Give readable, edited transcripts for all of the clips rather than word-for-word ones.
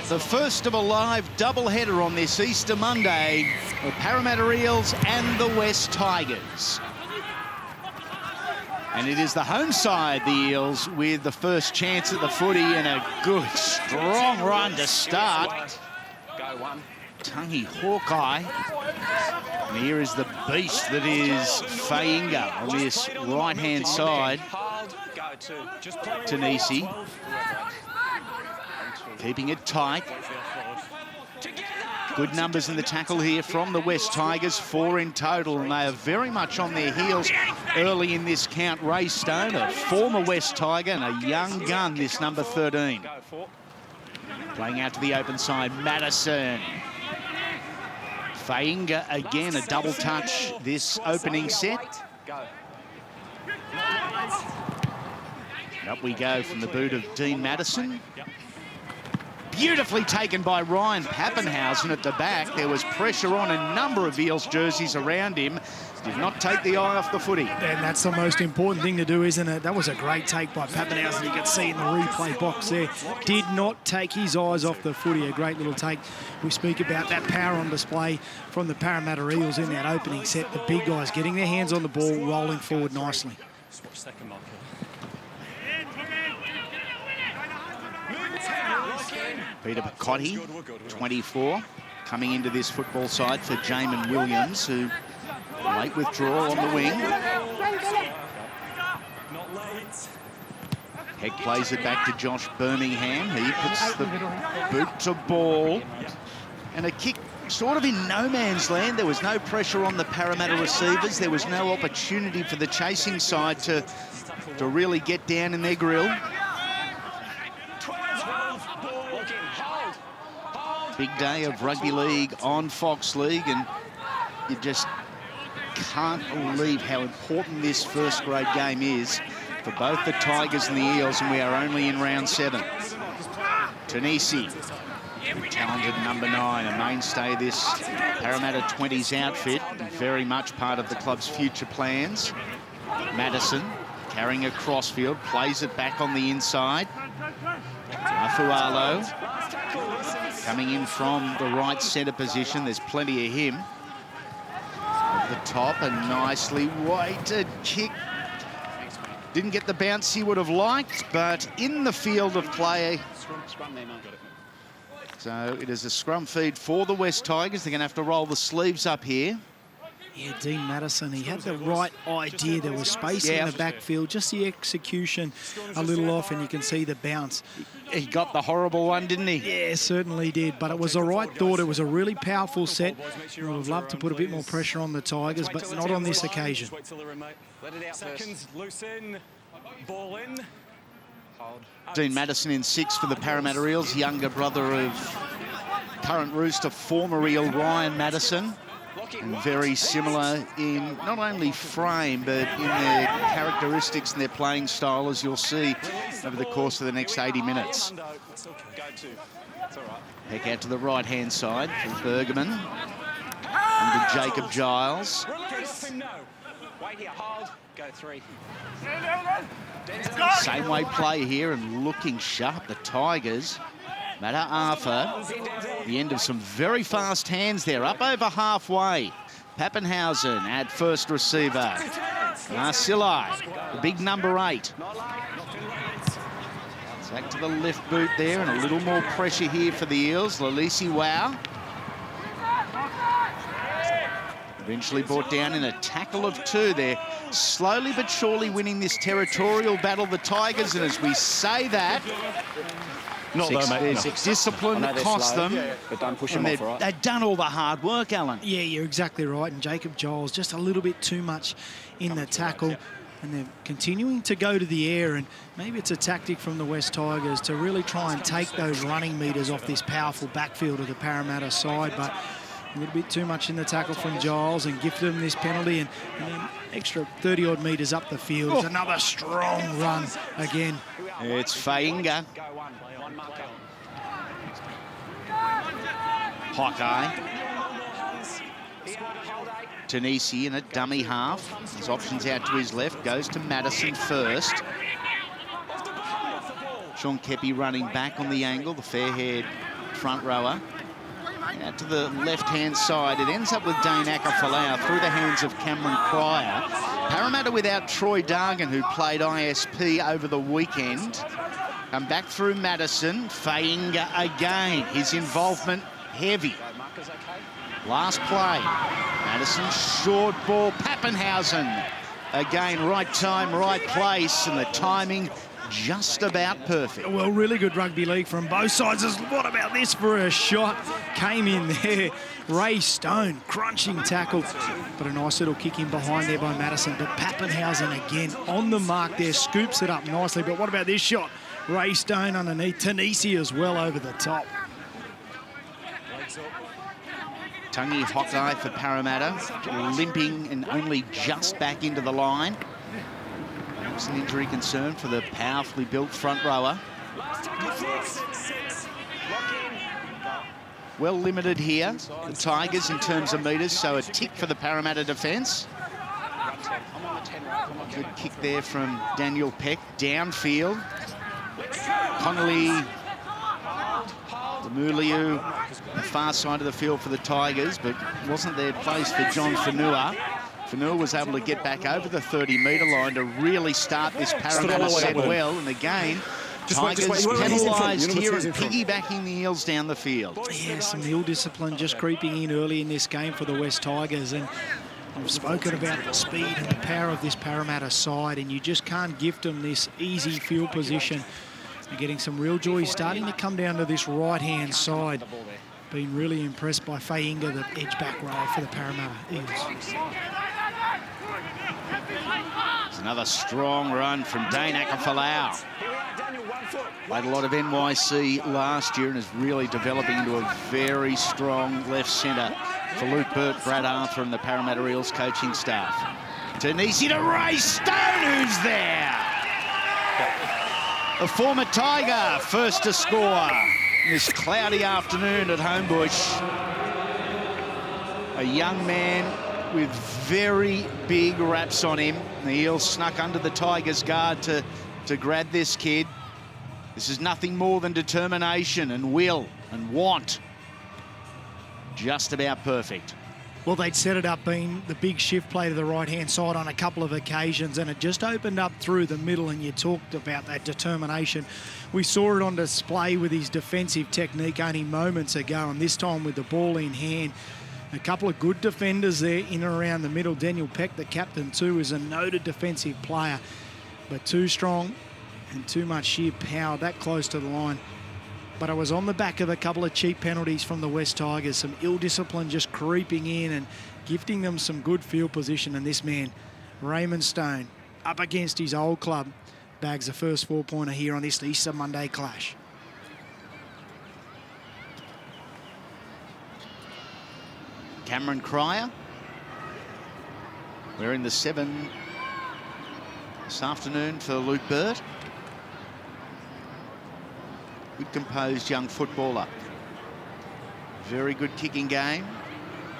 The first of a live doubleheader on this Easter Monday, the Parramatta Eels and the West Tigers. And it is the home side, the Eels, with the first chance at the footy and a good, strong run to start. Go one. Tungy Hawkeye. And here is the beast that is Fainga on this right-hand side. Tanisi. Keeping it tight. Good numbers in the tackle here from the West Tigers, 4 in total, and they are very much on their heels early in this count. Ray Stone, a former West Tiger and a young gun, this number 13. Playing out to the open side, Madison. Fainga again, a double touch this opening set. Up we go from the boot of Dean Madison. Beautifully taken by Ryan Pappenhausen at the back. There was pressure on a number of Eels jerseys around him. Did not take the eye off the footy. And that's the most important thing to do, isn't it? That was a great take by Pappenhausen. You can see in the replay box there. Did not take his eyes off the footy. A great little take. We speak about that power on display from the Parramatta Eels in that opening set. The big guys getting their hands on the ball, rolling forward nicely. Peter Picotti, 24, coming into this football side for Jamin Williams, who late withdrawal on the wing. Heck plays it back to Josh Birmingham. He puts the boot to ball. And a kick sort of in no man's land. There was no pressure on the Parramatta receivers. There was no opportunity for the chasing side to really get down in their grill. Big day of rugby league on Fox League, and you just can't believe how important this first grade game is for both the Tigers and the Eels, and we are only in round 7. Tanisi, talented number 9, a mainstay of this Parramatta 20s outfit, very much part of the club's future plans. Madison carrying a crossfield, plays it back on the inside. Afualo coming in from the right centre position. There's plenty of him. At the top, a nicely weighted kick. Didn't get the bounce he would have liked, but in the field of play. So it is a scrum feed for the West Tigers. They're going to have to roll the sleeves up here. Yeah, Dean Madison, he had the right idea. There was space in the backfield, just the execution a little off, and you can see the bounce. He got the horrible one, didn't he? Yeah, certainly did, but it was the right thought. It was a really powerful set. We would have loved to put a bit more pressure on the Tigers, but not on this occasion. Dean Madison in 6 for the Parramatta Eels, younger brother of current Rooster, former Eel Ryan Madison. And very similar in not only frame, but in their characteristics and their playing style, as you'll see over the course of the next 80 minutes. Heck out to the right-hand side for Bergerman. Under Jacob Giles. Same way play here and looking sharp, the Tigers. Mata Arthur, the end of some very fast hands there, up over halfway. Pappenhausen at first receiver. Marcilli, the big number 8. Back to the left boot there, and a little more pressure here for the Eels. Lalisi Wow. Eventually brought down in a tackle of 2 there. Slowly but surely winning this territorial battle, the Tigers, and as we say that, there's discipline that costs them, but don't push them and off, right? they've done all the hard work, Alan. Yeah, you're exactly right. And Jacob Giles just a little bit too much in the tackle. And they're continuing to go to the air, and maybe it's a tactic from the West Tigers to really try and take those running meters off this powerful backfield of the Parramatta side. But a little bit too much in the tackle from Giles and gift them this penalty, and then extra 30-odd metres up the field. It's another strong run again. It's Fainga. Hawkeye. Tanisi in a dummy half. His options out to his left. Goes to Madison first. Sean Kepi running back on the angle. The fair-haired front rower. Out to the left-hand side. It ends up with Dane Acker-Folau through the hands of Cameron Cryer. Parramatta without Troy Dargan, who played ISP over the weekend. Come back through Madison. Fainga again. His involvement heavy. Last play. Madison, short ball. Pappenhausen. Again, right time, right place, and the timing just about perfect. Well, really good rugby league from both sides. What about this for a shot? Came in there. Ray Stone, crunching tackle. But a nice little kick in behind there by Madison. But Pappenhausen again on the mark there, scoops it up nicely. But what about this shot? Ray Stone underneath. Tanisi as well over the top. Tungi Hawkeye for Parramatta, limping and only just back into the line. Perhaps an injury concern for the powerfully built front rower. Well limited here, the Tigers, in terms of metres, so a tick for the Parramatta defence. Good kick there from Daniel Peck, downfield. Connolly, Lemuliu, the far side of the field for the Tigers, but wasn't there place for John Whenua. Whenua was able to get back over the 30-metre line to really start this Parramatta set well, and again, Tigers penalised here and piggybacking the Eels down the field. Yeah, some Eel discipline just creeping in early in this game for the West Tigers, and I've spoken about the speed and the power of this Parramatta side, and you just can't gift them this easy field position. They're getting some real joy. He's starting to come down to this right-hand side. Been really impressed by Fainga, the edge back row for the Parramatta Eels. It's another strong run from Dane Acker-Folau. Played a lot of NYC last year and is really developing into a very strong left centre for Luke Burt, Brad Arthur and the Parramatta Eels coaching staff. Tanisi to Ray Stone, who's there. The former Tiger, first to score this cloudy afternoon at Homebush. A young man with very big raps on him. The Eels snuck under the Tigers' guard to grab this kid. This is nothing more than determination and will and want. Just about perfect. Well, they'd set it up being the big shift play to the right-hand side on a couple of occasions, and it just opened up through the middle, and you talked about that determination. We saw it on display with his defensive technique only moments ago, and this time with the ball in hand. A couple of good defenders there in and around the middle. Daniel Peck, the captain too, is a noted defensive player, but too strong and too much sheer power that close to the line. But it was on the back of a couple of cheap penalties from the West Tigers, some ill discipline just creeping in and gifting them some good field position. And this man, Raymond Stone, up against his old club, bags the first 4-pointer here on this Easter Monday clash. Cameron Cryer wearing the 7 this afternoon for Luke Burt. Good composed young footballer. Very good kicking game.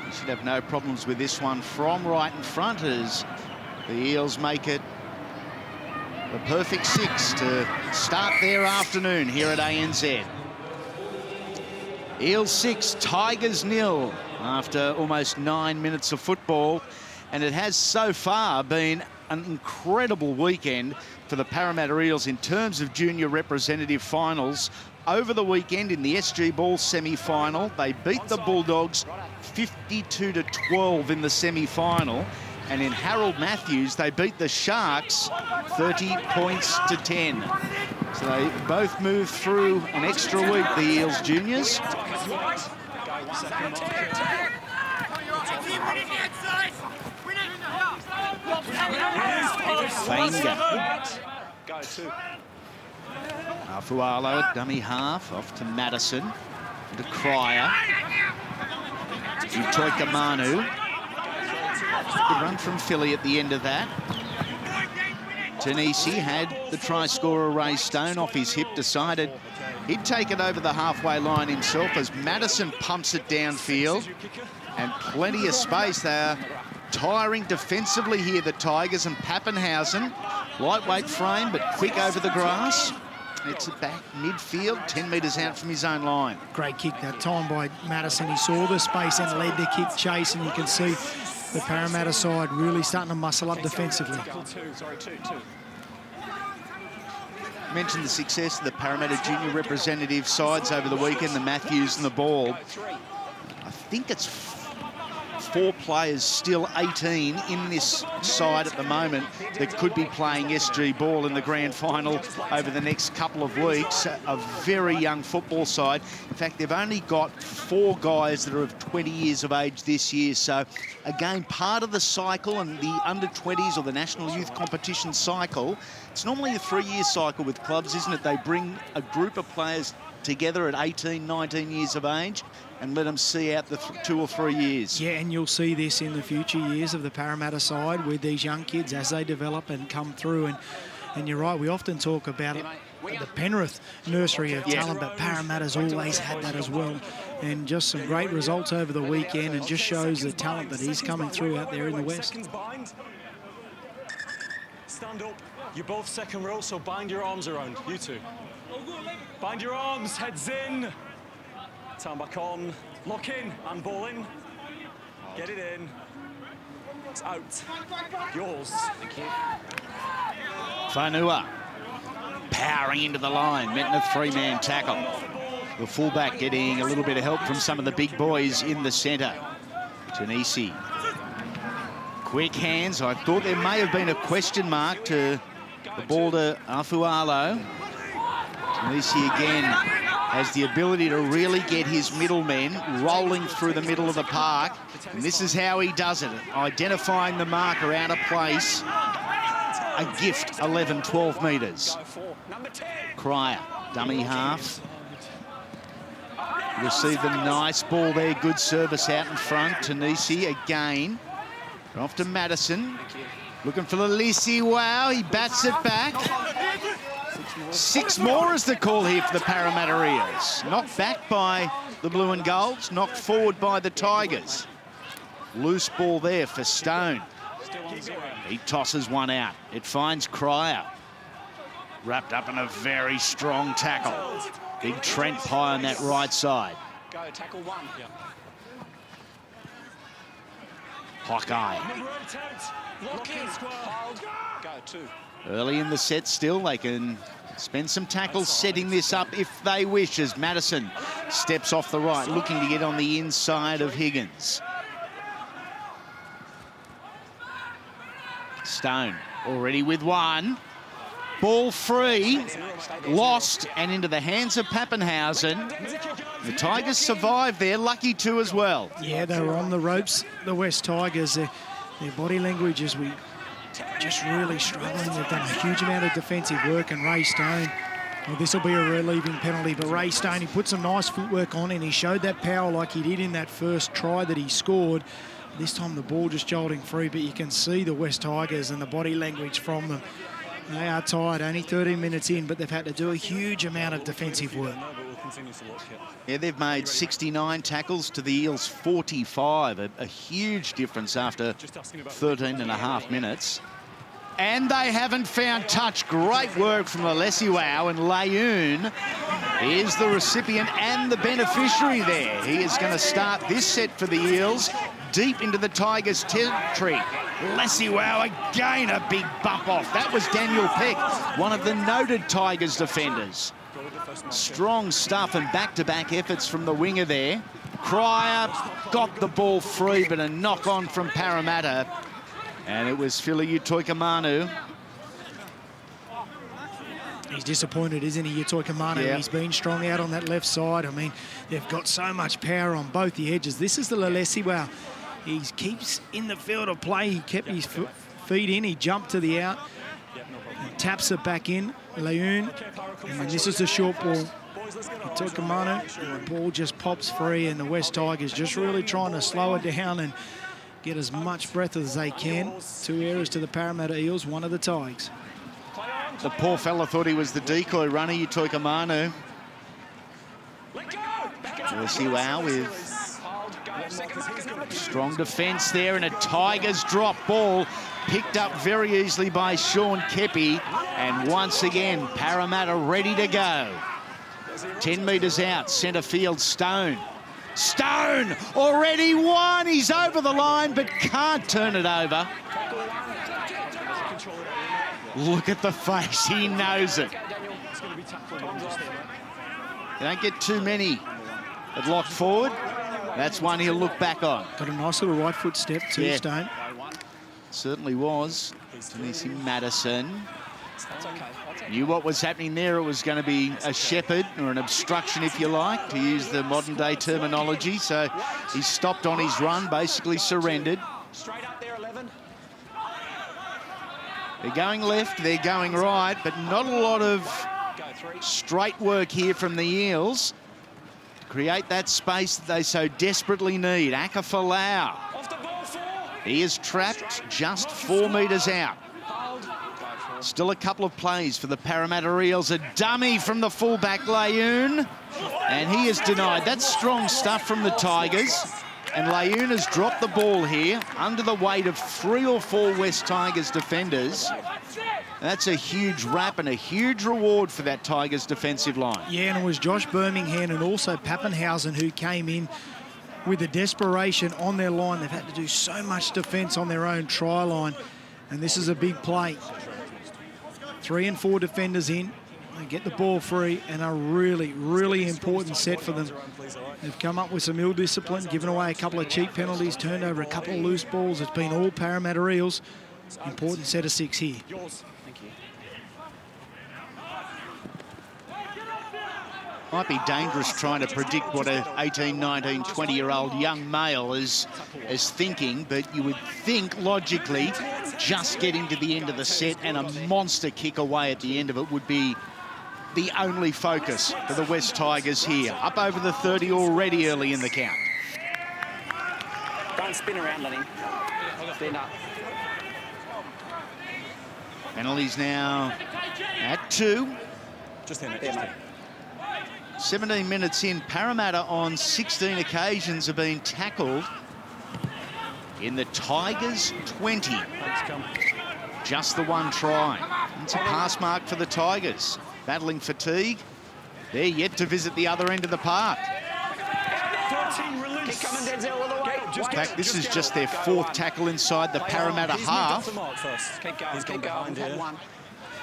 He should have no problems with this one from right in front as the Eels make it the perfect 6 to start their afternoon here at ANZ. Eels 6, Tigers 0 after almost 9 minutes of football. And it has so far been an incredible weekend for the Parramatta Eels in terms of junior representative finals. Over the weekend in the SG Ball semi-final, they beat the Bulldogs 52-12 in the semi-final. And in Harold Matthews, they beat the Sharks 30 points to 10. So they both moved through an extra week, the Eels juniors. Fainga. Afualo, dummy half, off to Madison, to Cryer. Utoika Manu. Good run from Philly at the end of that. Tanisi had the try scorer Ray Stone off his hip, decided he'd take it over the halfway line himself as Madison pumps it downfield. And plenty of space there. Tiring defensively here, the Tigers, and Pappenhausen. Lightweight frame, but quick over the grass. Nets it back midfield, 10 metres out from his own line. Great kick that time by Madison. He saw the space and led the kick chase, and you can see the Parramatta side really starting to muscle up defensively. Mentioned the success of the Parramatta junior representative sides over the weekend, the Matthews and the Ball. I think it's 4 players still 18 in this side at the moment that could be playing SG ball in the grand final over the next couple of weeks. A very young football side. In fact, they've only got 4 guys that are of 20 years of age this year. So again, part of the cycle and the under-20s or the national youth competition cycle, it's normally a 3-year cycle with clubs, isn't it? They bring a group of players together at 18, 19 years of age and let them see out the 2 or 3 years. Yeah, and you'll see this in the future years of the Parramatta side with these young kids as they develop and come through. And you're right, we often talk about the Penrith nursery of talent, but Parramatta's always had that as well. And just some great results over the weekend, and just shows the talent that is coming through out there in the West. Stand up. You're both second row, so bind your arms around. You two. Bind your arms, heads in. Turn back on. Lock in and ball in. Get it in. It's out. Yours. Thank you. Whanua powering into the line, met in a 3-man tackle. The fullback getting a little bit of help from some of the big boys in the centre. Tanisi. Quick hands. I thought there may have been a question mark to the ball to Afualo. Tanisi again has the ability to really get his middlemen rolling through the middle of the park. And this is how he does it, identifying the marker out of place. A gift, 11, 12 metres. Cryer, dummy half. Received a nice ball there, good service out in front. Tanisi again. Off to Madison. Looking for the Lisi. Wow, he bats it back. 6 more is the call here for the Parramatta Eels. Knocked back by the Blue and Golds, knocked forward by the Tigers. Loose ball there for Stone. He tosses one out. It finds Cryer. Wrapped up in a very strong tackle. Big Trent Pye on that right side. Go, tackle 1. Yeah. Hawkeye. Lock in, squad. Go, 2. Early in the set still, they can spend some tackles setting this up if they wish, as Madison steps off the right, looking to get on the inside of Higgins. Stone already with one. Ball free, lost and into the hands of Pappenhausen. The Tigers survived there, lucky to as well. Yeah, they were on the ropes, the West Tigers. Their body language as we just really struggling. They've done a huge amount of defensive work, and Ray Stone, well, this will be a relieving penalty, but Ray Stone, he put some nice footwork on and he showed that power like he did in that first try that he scored. This time the ball just jolting free, but you can see the West Tigers and the body language from them. They are tired, only 13 minutes in, but they've had to do a huge amount of defensive work. Yeah, they've made 69 tackles to the Eels 45, a huge difference after 13 and a half minutes. And they haven't found touch. Great work from Lesiwao, and Layoun is the recipient and the beneficiary there. He is going to start this set for the Eels deep into the Tigers' territory. Lesiwao again, a big bump off. That was Daniel Peck, one of the noted Tigers defenders. Strong stuff and back-to-back efforts from the winger there. Cryer got the ball free, but a knock-on from Parramatta. And it was Phila Utoikamanu. He's disappointed, isn't he, Utoikamanu? Yeah. He's been strong out on that left side. I mean, they've got so much power on both the edges. This is the Lesiwao. He keeps in the field of play. He kept his feet in. He jumped to the out and taps it back in. Layoun. And this is the short ball. Utoikamanu. The ball just pops free, and the West Tigers just really trying to slow it down and get as much breath as they can. 2 errors to the Parramatta Eels, 1 of the Tigers. The poor fella thought he was the decoy runner, Utoikamanu. Lesiwao with Strong defence there, and a Tigers drop ball picked up very easily by Sean Kepi. And once again, Parramatta ready to go. 10 metres out, centre field, Stone. Stone already won. He's over the line, but can't turn it over. Look at the face. He knows it. You don't get too many at lock forward. That's one he'll look back on. Got a nice little right foot step too, yeah. Stone. Certainly was. Tanisi Madison. Knew what was happening there. It was going to be a shepherd, or an obstruction, if you like, to use the modern-day terminology. So he stopped on his run, basically surrendered. Straight up there, 11. They're going left, they're going right, but not a lot of straight work here from the Eels to create that space that they so desperately need. Akafalau. He is trapped just 4 metres out. Still a couple of plays for the Parramatta Eels. A dummy from the fullback, Layoun, and he is denied. That's strong stuff from the Tigers. And Layoun has dropped the ball here under the weight of 3 or 4 West Tigers defenders. That's a huge wrap and a huge reward for that Tigers defensive line. Yeah, and it was Josh Birmingham and also Pappenhausen who came in with the desperation on their line. They've had to do so much defence on their own try line, and this is a big play. 3 and 4 defenders in. They get the ball free, and a really, really important set for them. They've come up with some ill discipline, given away a couple of cheap penalties, turned over a couple of loose balls. It's been all Parramatta Eels. Important set of 6 here. Thank you. Might be dangerous trying to predict what a 18, 19, 20-year-old young male is thinking, but you would think logically just getting to the end of the set and a monster kick away at the end of it would be the only focus for the West Tigers here. Up over the 30 already early in the count. Don't spin around, Lenny. Spin up. Penalties now at 2. Just in it. Yeah, mate. 17 minutes in, Parramatta on 16 occasions have been tackled in the Tigers 20. Just the one try. It's a pass mark for the Tigers. Battling fatigue. They're yet to visit the other end of the park. 14 release. Keep coming, Denzel, all the way. In fact, this is just their 4th tackle inside the Parramatta half. Keep going, keep going. We've had one.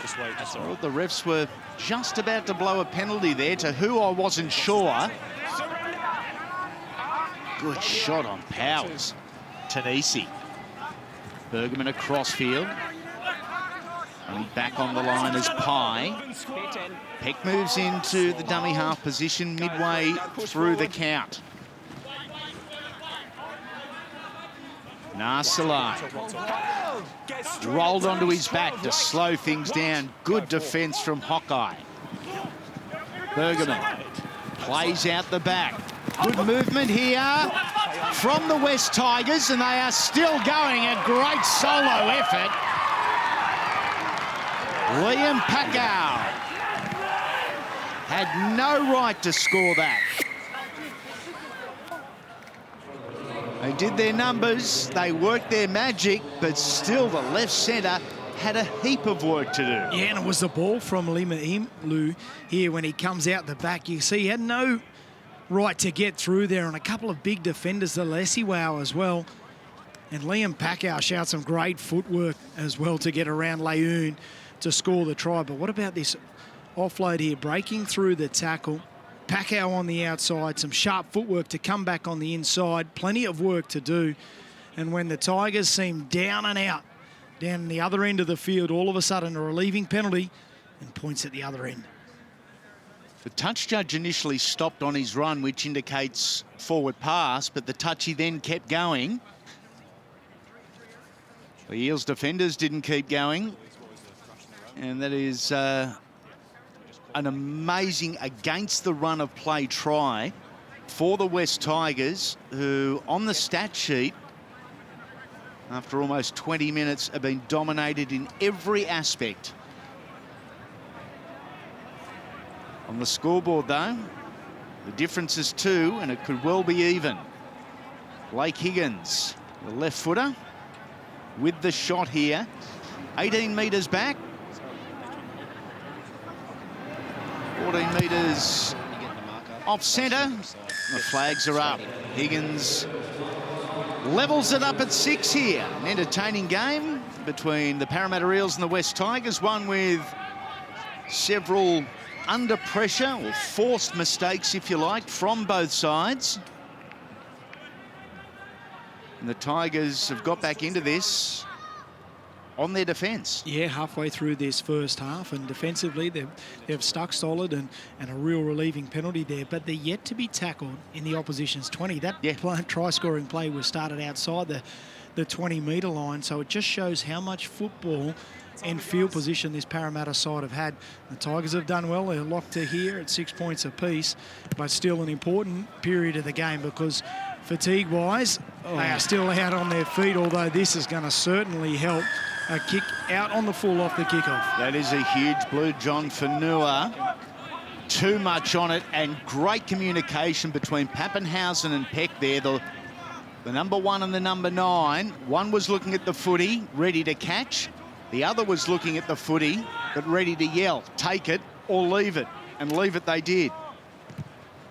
Just wait, just Well, the refs were just about to blow a penalty there, to who I wasn't sure. Good shot on Powers. Tanisi. Bergman across field. And back on the line is Pye. Peck moves into the dummy half position midway through the count. Narsalai rolled onto his back to slow things down. Good defence from Hawkeye. Bergman plays out the back. Good movement here from the West Tigers, and they are still going. A great solo effort. Liam Packow had no right to score that. They did their numbers, they worked their magic, but still the left centre had a heap of work to do. Yeah, and it was the ball from Lima Imlu here when he comes out the back. You see he had no right to get through there, and a couple of big defenders, the Lesiwao as well. And Liam Packow showed some great footwork as well to get around Layoun to score the try. But what about this offload here, breaking through the tackle? Packow on the outside, some sharp footwork to come back on the inside, plenty of work to do. And when the Tigers seem down and out, down the other end of the field, all of a sudden a relieving penalty and points at the other end. The touch judge initially stopped on his run, which indicates forward pass, but the touchy then kept going. The Eels defenders didn't keep going. And that is an amazing against the run of play try for the West Tigers, who on the stat sheet, after almost 20 minutes, have been dominated in every aspect. On the scoreboard, though, the difference is 2, and it could well be even. Blake Higgins, the left footer, with the shot here. 18 metres back. 14 metres off centre. The flags are up. Higgins levels it up at 6 here. An entertaining game between the Parramatta Eels and the West Tigers, one with several under pressure or forced mistakes, if you like, from both sides. And the Tigers have got back into this on their defence. Yeah, halfway through this first half, and defensively they've stuck solid and a real relieving penalty there, but they're yet to be tackled in the opposition's 20. That try-scoring play was started outside the 20-metre line, so it just shows how much football and field position this Parramatta side have had. The Tigers have done well. They're locked to here at 6 points apiece, but still an important period of the game because fatigue-wise, they are still out on their feet, although this is going to certainly help. A kick out on the full off the kickoff. That is a huge blue John Fanua. Too much on it, and great communication between Pappenhausen and Peck there. The number 1 and the number 9. One was looking at the footy, ready to catch. The other was looking at the footy, but ready to yell, take it or leave it. And leave it they did.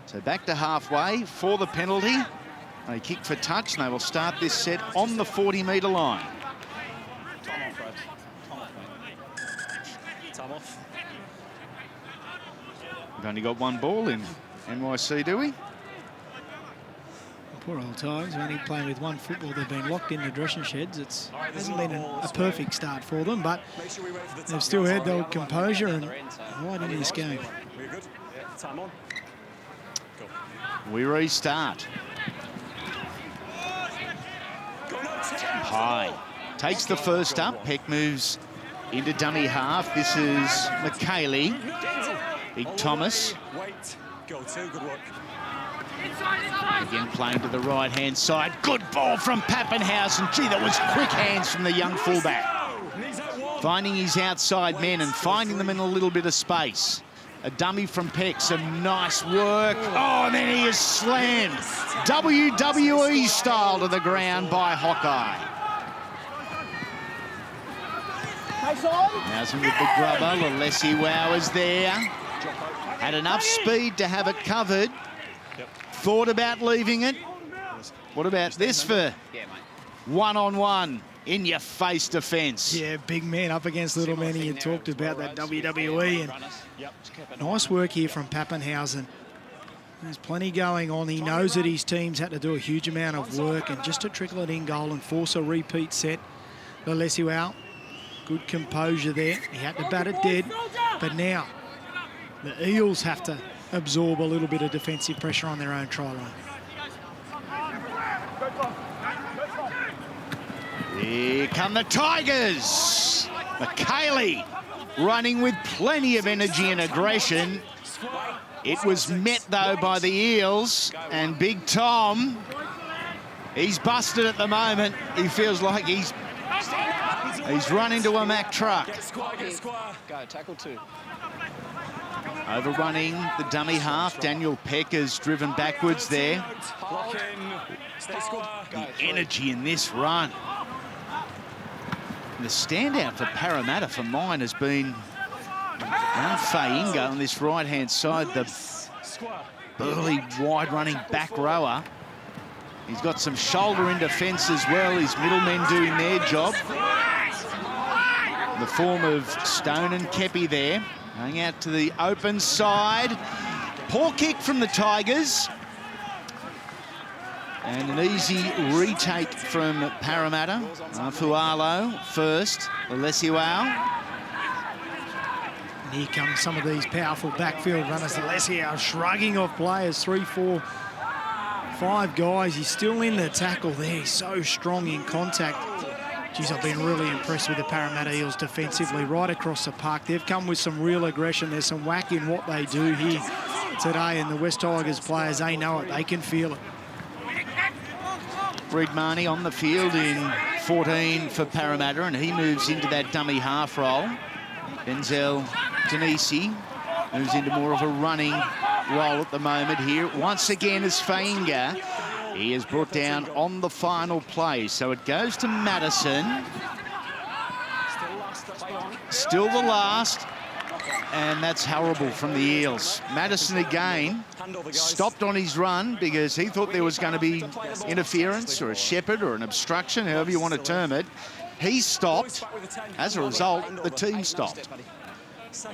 So back to halfway for the penalty. They kick for touch, and they will start this set on the 40-metre line. Time off. We've only got one ball in NYC, do we? Poor old Tigers, only playing with one football. They've been locked in the dressing sheds. It hasn't been a perfect start for them, but they've still had their composure and right in this game. We're good. Yeah, time on. Go. We restart. High. Takes the first up. Peck moves into dummy half. This is McKaylee. Big Thomas. Wait. Go to. Good work. Again playing to the right-hand side. Good ball from Pappenhausen. Gee, that was quick hands from the young fullback. Finding his outside men and finding them in a little bit of space. A dummy from Peck, some nice work. Oh, and then he is slammed. WWE style to the ground by Hawkeye. Hausen with the grubber. Lalesi Wow is there. Had enough speed to have it covered. Thought about leaving it. What about this for one-on-one in your face defence? Yeah, big man up against little man. You talked about that WWE, and nice work here from Pappenhausen. There's plenty going on. He knows that his team's had to do a huge amount of work, and just to trickle it in goal and force a repeat set. Lalesi out. Good composure there. He had to bat it dead, but now the Eels have to absorb a little bit of defensive pressure on their own try line. Here come the Tigers. McKaylee running with plenty of energy and aggression. It was met, though, by the Eels, and Big Tom, he's busted at the moment. He feels like he's run into a Mack truck. Go, tackle 2. Overrunning the dummy half. Daniel Peck is driven backwards there. The energy in this run. The standout for Parramatta for mine has been Fainga on this right-hand side, the burly, wide-running back rower. He's got some shoulder in defence as well. His middlemen doing their job. In the form of Stone and Kepi there. Going out to the open side. Poor kick from the Tigers. And an easy retake from Parramatta. Fualo first. Lalesi. And here come some of these powerful backfield runners. Lalesi shrugging off players. 3, 4, 5 guys. He's still in the tackle there. He's so strong in contact. Geez, I've been really impressed with the Parramatta Eels defensively right across the park. They've come with some real aggression. There's some whack in what they do here today, and the West Tigers players, they know it. They can feel it. Reid Marnie on the field in 14 for Parramatta, and he moves into that dummy half role. Denzel Denisi moves into more of a running role at the moment here. Once again is Fainga. He is brought down on the final play, so it goes to Madison. Still the last, and that's horrible from the Eels. Madison again stopped on his run because he thought there was going to be interference or a shepherd or an obstruction, however you want to term it. He stopped. As a result, the team stopped.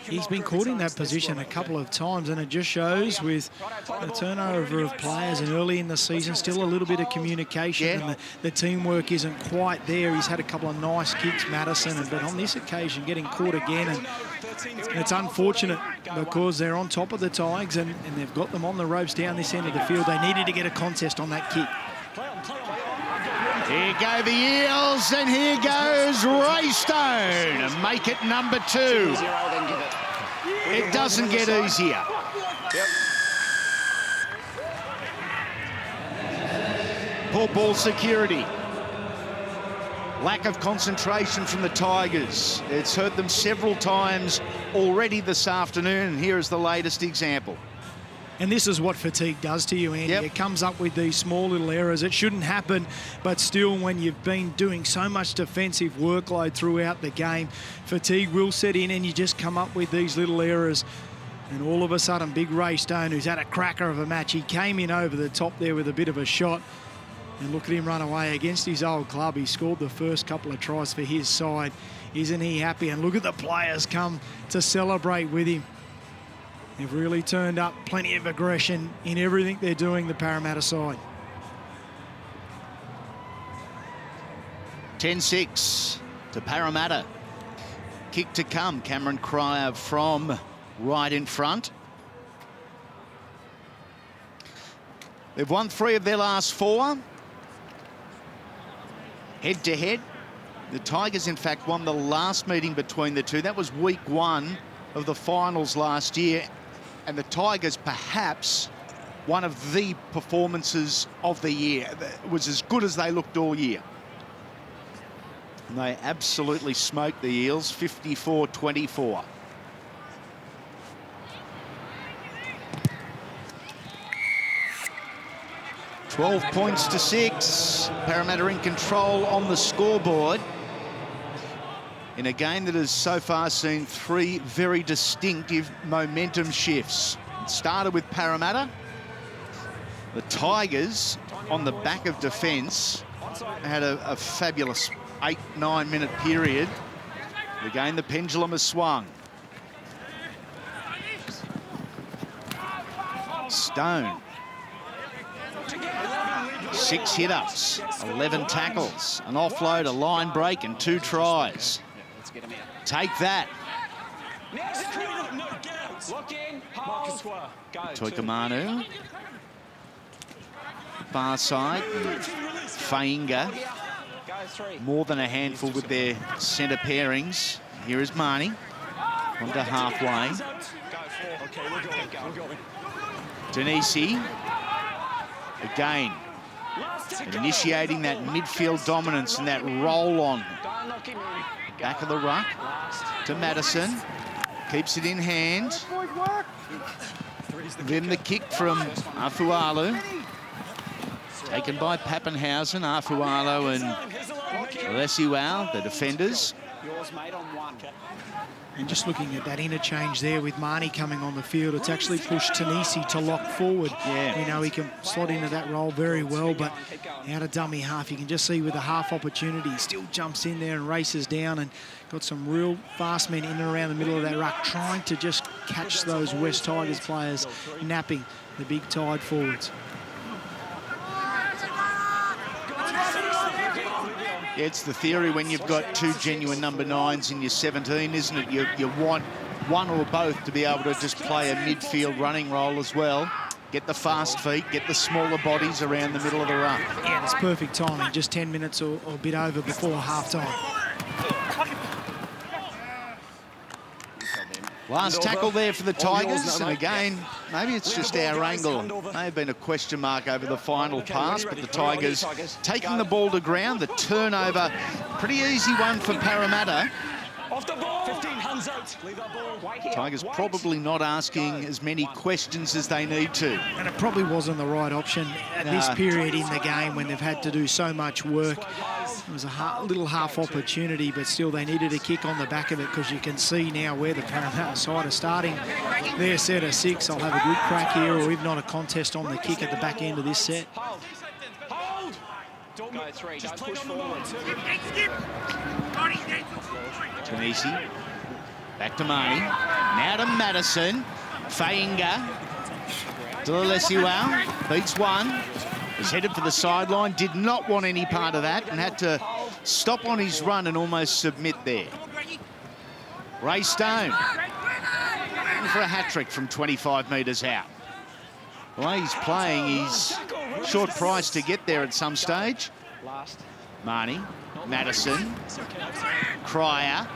He's been caught in that position a couple of times, and it just shows with the turnover of players and early in the season, still a little bit of communication, and the teamwork isn't quite there. He's had a couple of nice kicks, Madison, but on this occasion, getting caught again, and it's unfortunate because they're on top of the Tigers, and they've got them on the ropes down this end of the field. They needed to get a contest on that kick. Here go the Eels, and here goes Ray Stone, and make it number 2. It doesn't get easier. Poor ball security. Lack of concentration from the Tigers. It's hurt them several times already this afternoon, and here is the latest example. And this is what fatigue does to you, Andy. It comes up with these small little errors. It shouldn't happen, but still, when you've been doing so much defensive workload throughout the game, fatigue will set in and you just come up with these little errors. And all of a sudden, big Ray Stone, who's had a cracker of a match, he came in over the top there with a bit of a shot. And look at him run away against his old club. He scored the first couple of tries for his side. Isn't he happy? And look at the players come to celebrate with him. They've really turned up, plenty of aggression in everything they're doing, the Parramatta side. 10-6 to Parramatta. Kick to come, Cameron Cryer from right in front. They've won 3 of their last 4. Head-to-head. The Tigers, in fact, won the last meeting between the two. That was week 1 of the finals last year. And the Tigers, perhaps one of the performances of the year. It was as good as they looked all year. And they absolutely smoked the Eels, 54-24. $12 points to 6. Parramatta in control on the scoreboard in a game that has so far seen 3 very distinctive momentum shifts. It started with Parramatta. The Tigers, on the back of defence, had a fabulous 8-9 minute period. Again, the pendulum has swung. Stone. 6 hit-ups, 11 tackles, an offload, a line break and 2 tries. Take that. Toikamanu. Far side. Fainga. More than a handful with their centre pairings. Here is Marnie. Onto halfway. Denisi. Again. Initiating that midfield dominance and that roll on. Back of the ruck to Madison. Keeps it in hand. Then the kick from Afualu. Taken by Pappenhausen, Afualu and Lesiwao, the defenders. And just looking at that interchange there with Marnie coming on the field, it's actually pushed Tanisi to lock forward. Yeah. You know, he can slot into that role very well, but out of dummy half, you can just see with the half opportunity, he still jumps in there and races down and got some real fast men in and around the middle of that ruck, trying to just catch those West Tigers players napping the big Tide forwards. Yeah, it's the theory when you've got 2 genuine number 9s in your 17, isn't it? You want one or both to be able to just play a midfield running role as well. Get the fast feet, get the smaller bodies around the middle of the ruck. Yeah, it's perfect timing, just 10 minutes or a bit over before half-time. Last tackle there for the Tigers, and again, maybe it's just our angle. May have been a question mark over the final pass, but the Tigers taking the ball to ground. The turnover, pretty easy one for Parramatta. Hands out. Leave that ball. Tigers probably not asking as many questions as they need to. And it probably wasn't the right option at this period in the game when they've had to do so much work. It was a little half opportunity, but still they needed a kick on the back of it, because you can see now where the Parramatta side are starting their set of 6. I'll have a good crack here, or even not a contest on the kick at the back end of this set. Hold. Don't Go 3, just don't play push on the forward. Tunisi. Back to Marnie. Now to Madison. Fainga. Delesiwao. Beats one. Was headed for the sideline. Did not want any part of that and had to stop on his run and almost submit there. Ray Stone. Looking for a hat-trick from 25 metres out. The way he's playing, he's short price to get there at some stage. Marnie. Madison. Cryer.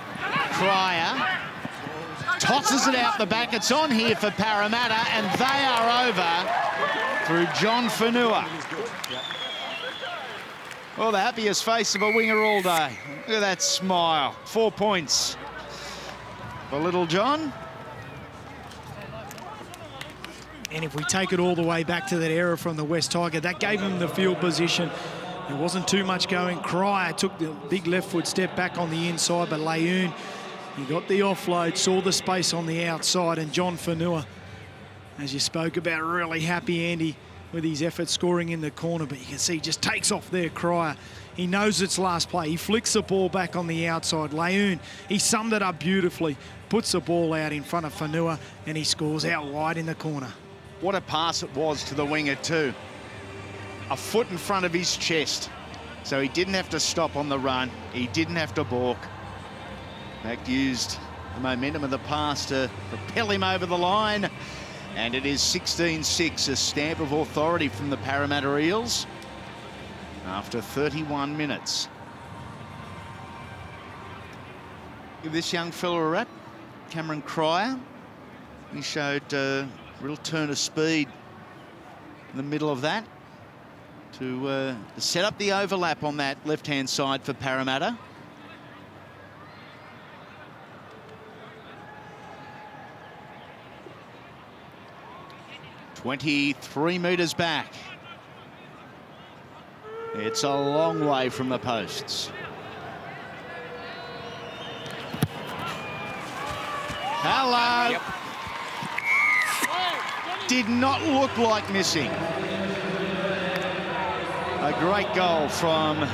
Tosses it out the back. It's on here for Parramatta, and they are over through John Whenua. Well, the happiest face of a winger all day. Look at that smile. 4 points for little John. And if we take it all the way back to that error from the West Tiger, that gave him the field position. There wasn't too much going. Cryer took the big left foot step back on the inside, but Layoun, he got the offload, saw the space on the outside, and John Whenua, as you spoke about, really happy, Andy, with his effort scoring in the corner, but you can see he just takes off there, Cryer. He knows it's last play. He flicks the ball back on the outside. Layoun, he summed it up beautifully, puts the ball out in front of Whenua, and he scores out wide in the corner. What a pass it was to the winger too. A foot in front of his chest. So he didn't have to stop on the run. He didn't have to balk. In fact, used the momentum of the pass to propel him over the line. And it is 16-6, a stamp of authority from the Parramatta Eels after 31 minutes. Give this young fella a rap, Cameron Cryer. He showed real turn of speed in the middle of that to set up the overlap on that left-hand side for Parramatta. "23 metres back. It's a long way from the posts. Hello. Yep. Did not look like missing. A great goal from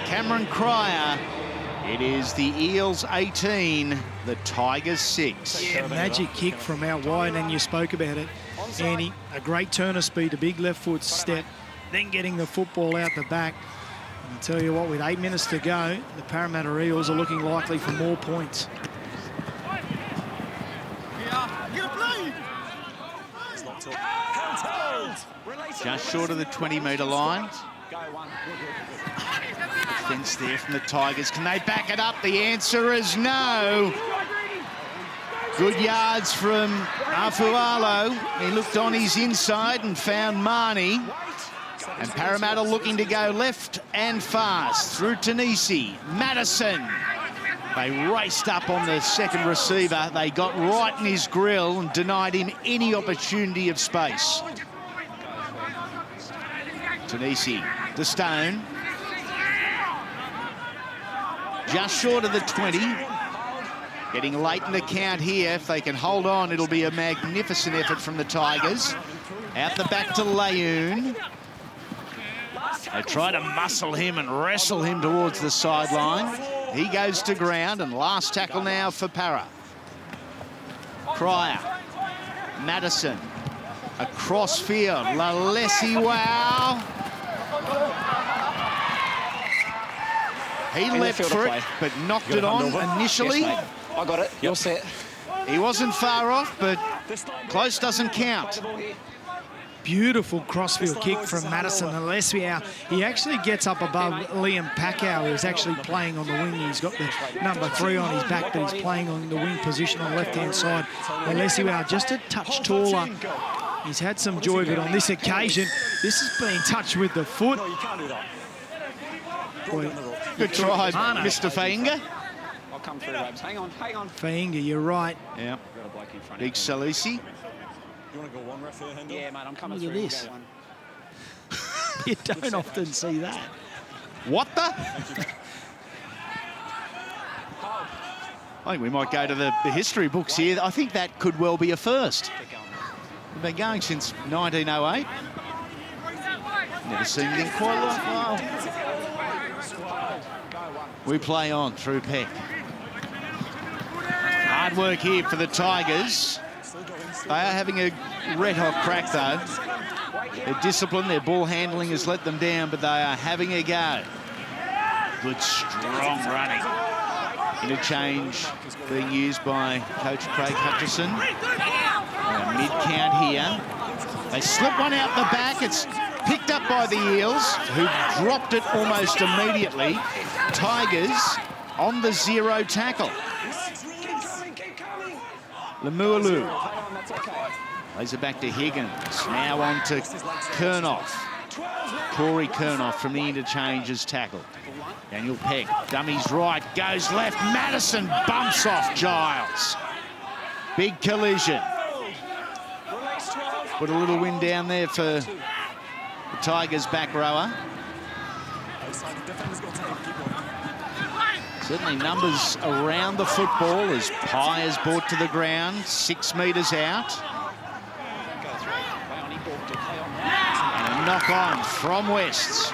Cameron Cryer. It is the Eels 18, the Tigers 6. Yeah, magic kick from out wide, and you spoke about it, Andy. A great turn of speed, a big left foot step, then getting the football out the back. And I'll tell you what, with 8 minutes to go, the Parramatta Eels are looking likely for more points. Just short of the 20-metre line. Defence there from the Tigers. Can they back it up? The answer is no. Good yards from Afualo. He looked on his inside and found Marnie. And Parramatta looking to go left and fast through Tunisi. Madison. They raced up on the second receiver. They got right in his grill and denied him any opportunity of space. Tunisi to Stone. Just short of the 20. Getting late in the count here. If they can hold on, it'll be a magnificent effort from the Tigers. Out the back to Layoun. They try to muscle him and wrestle him towards the sideline. He goes to ground, and last tackle now for Para. Cryer. Madison. Across field. Delesiwao. He leapt for it, but knocked it on initially. Yes, I got it. You're set. He wasn't far off, but close doesn't count. Beautiful crossfield kick from Madison Delesiwao. He actually gets up above Liam Packow, who's actually playing on the wing. He's got the number 3 on his back, but he's playing on the wing position on the left-hand side. Delesiwao just a touch taller. He's had some joy of it on this occasion. This has been touched with the foot. No, you can't do that. Good try, Mr. Fainga. come through, Rabs. Hang on, hang on. Fainga, you're right. Yeah. Got a bloke in front Big of him. Salisi. You want to go one ref here, Hendo? Yeah, mate, I'm coming Look at through. this. We'll go one. You don't often see that. What the? I think we might go to the history books here. I think that could well be a first. Keep going. We've been going since 1908. Never seen anything quite like that. We play on through Peck. Hard work here for the Tigers. They are having a red-hot crack, though. Their discipline, their ball handling has let them down, but they are having a go. Good, strong running. Interchange being used by Coach Craig Hutchison. Mid-count here. They slip one out the back. It's picked up by the Eels, who dropped it almost immediately. Tigers on the 0 tackle. Lemuelu lays it back to Higgins. Now on to Kurnoff. Corey Kurnoff from the interchanges tackle. Daniel Peck, dummies right, goes left. Madison bumps off Giles. Big collision. Put a little wind down there for the Tigers back rower. Certainly numbers around the football as Pye is brought to the ground, 6 metres out. And a knock on from Wests.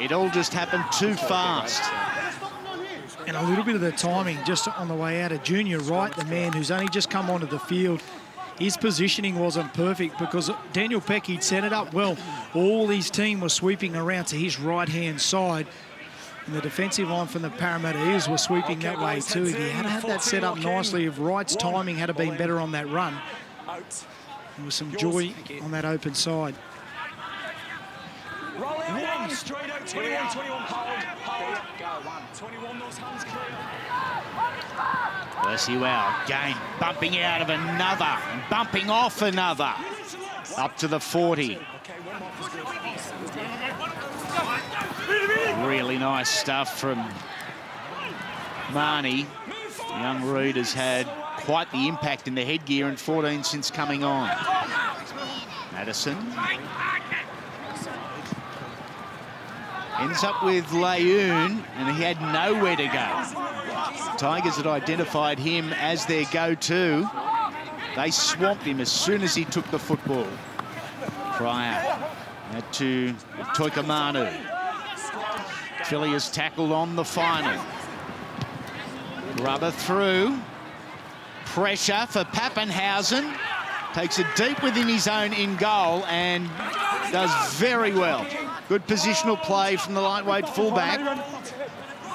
It all just happened too fast. And a little bit of the timing just on the way out of Junior Wright, the man who's only just come onto the field. His positioning wasn't perfect because Daniel Peck, he'd set it up well. All his team was sweeping around to his right-hand side. And the defensive line from the Parramatta Eels was sweeping that way too. If he had had that set up nicely, if Wright's timing had been better on that run, there was some joy on that open side. One straight out, 21, 21, hold. Go, 1. 21, those hands clear. Percy Wow, again, bumping out of another, and bumping off another. Up to the 40. Really nice stuff from Marnie. Young Reed has had quite the impact in the headgear in 14 since coming on. Madison. Ends up with Layoon, and he had nowhere to go. Tigers had identified him as their go-to. They swamped him as soon as he took the football. Pryor to Toikamanu. Philly is tackled on the final. Rubber through. Pressure for Pappenhausen. Takes it deep within his own in goal and does very well. Good positional play from the lightweight fullback.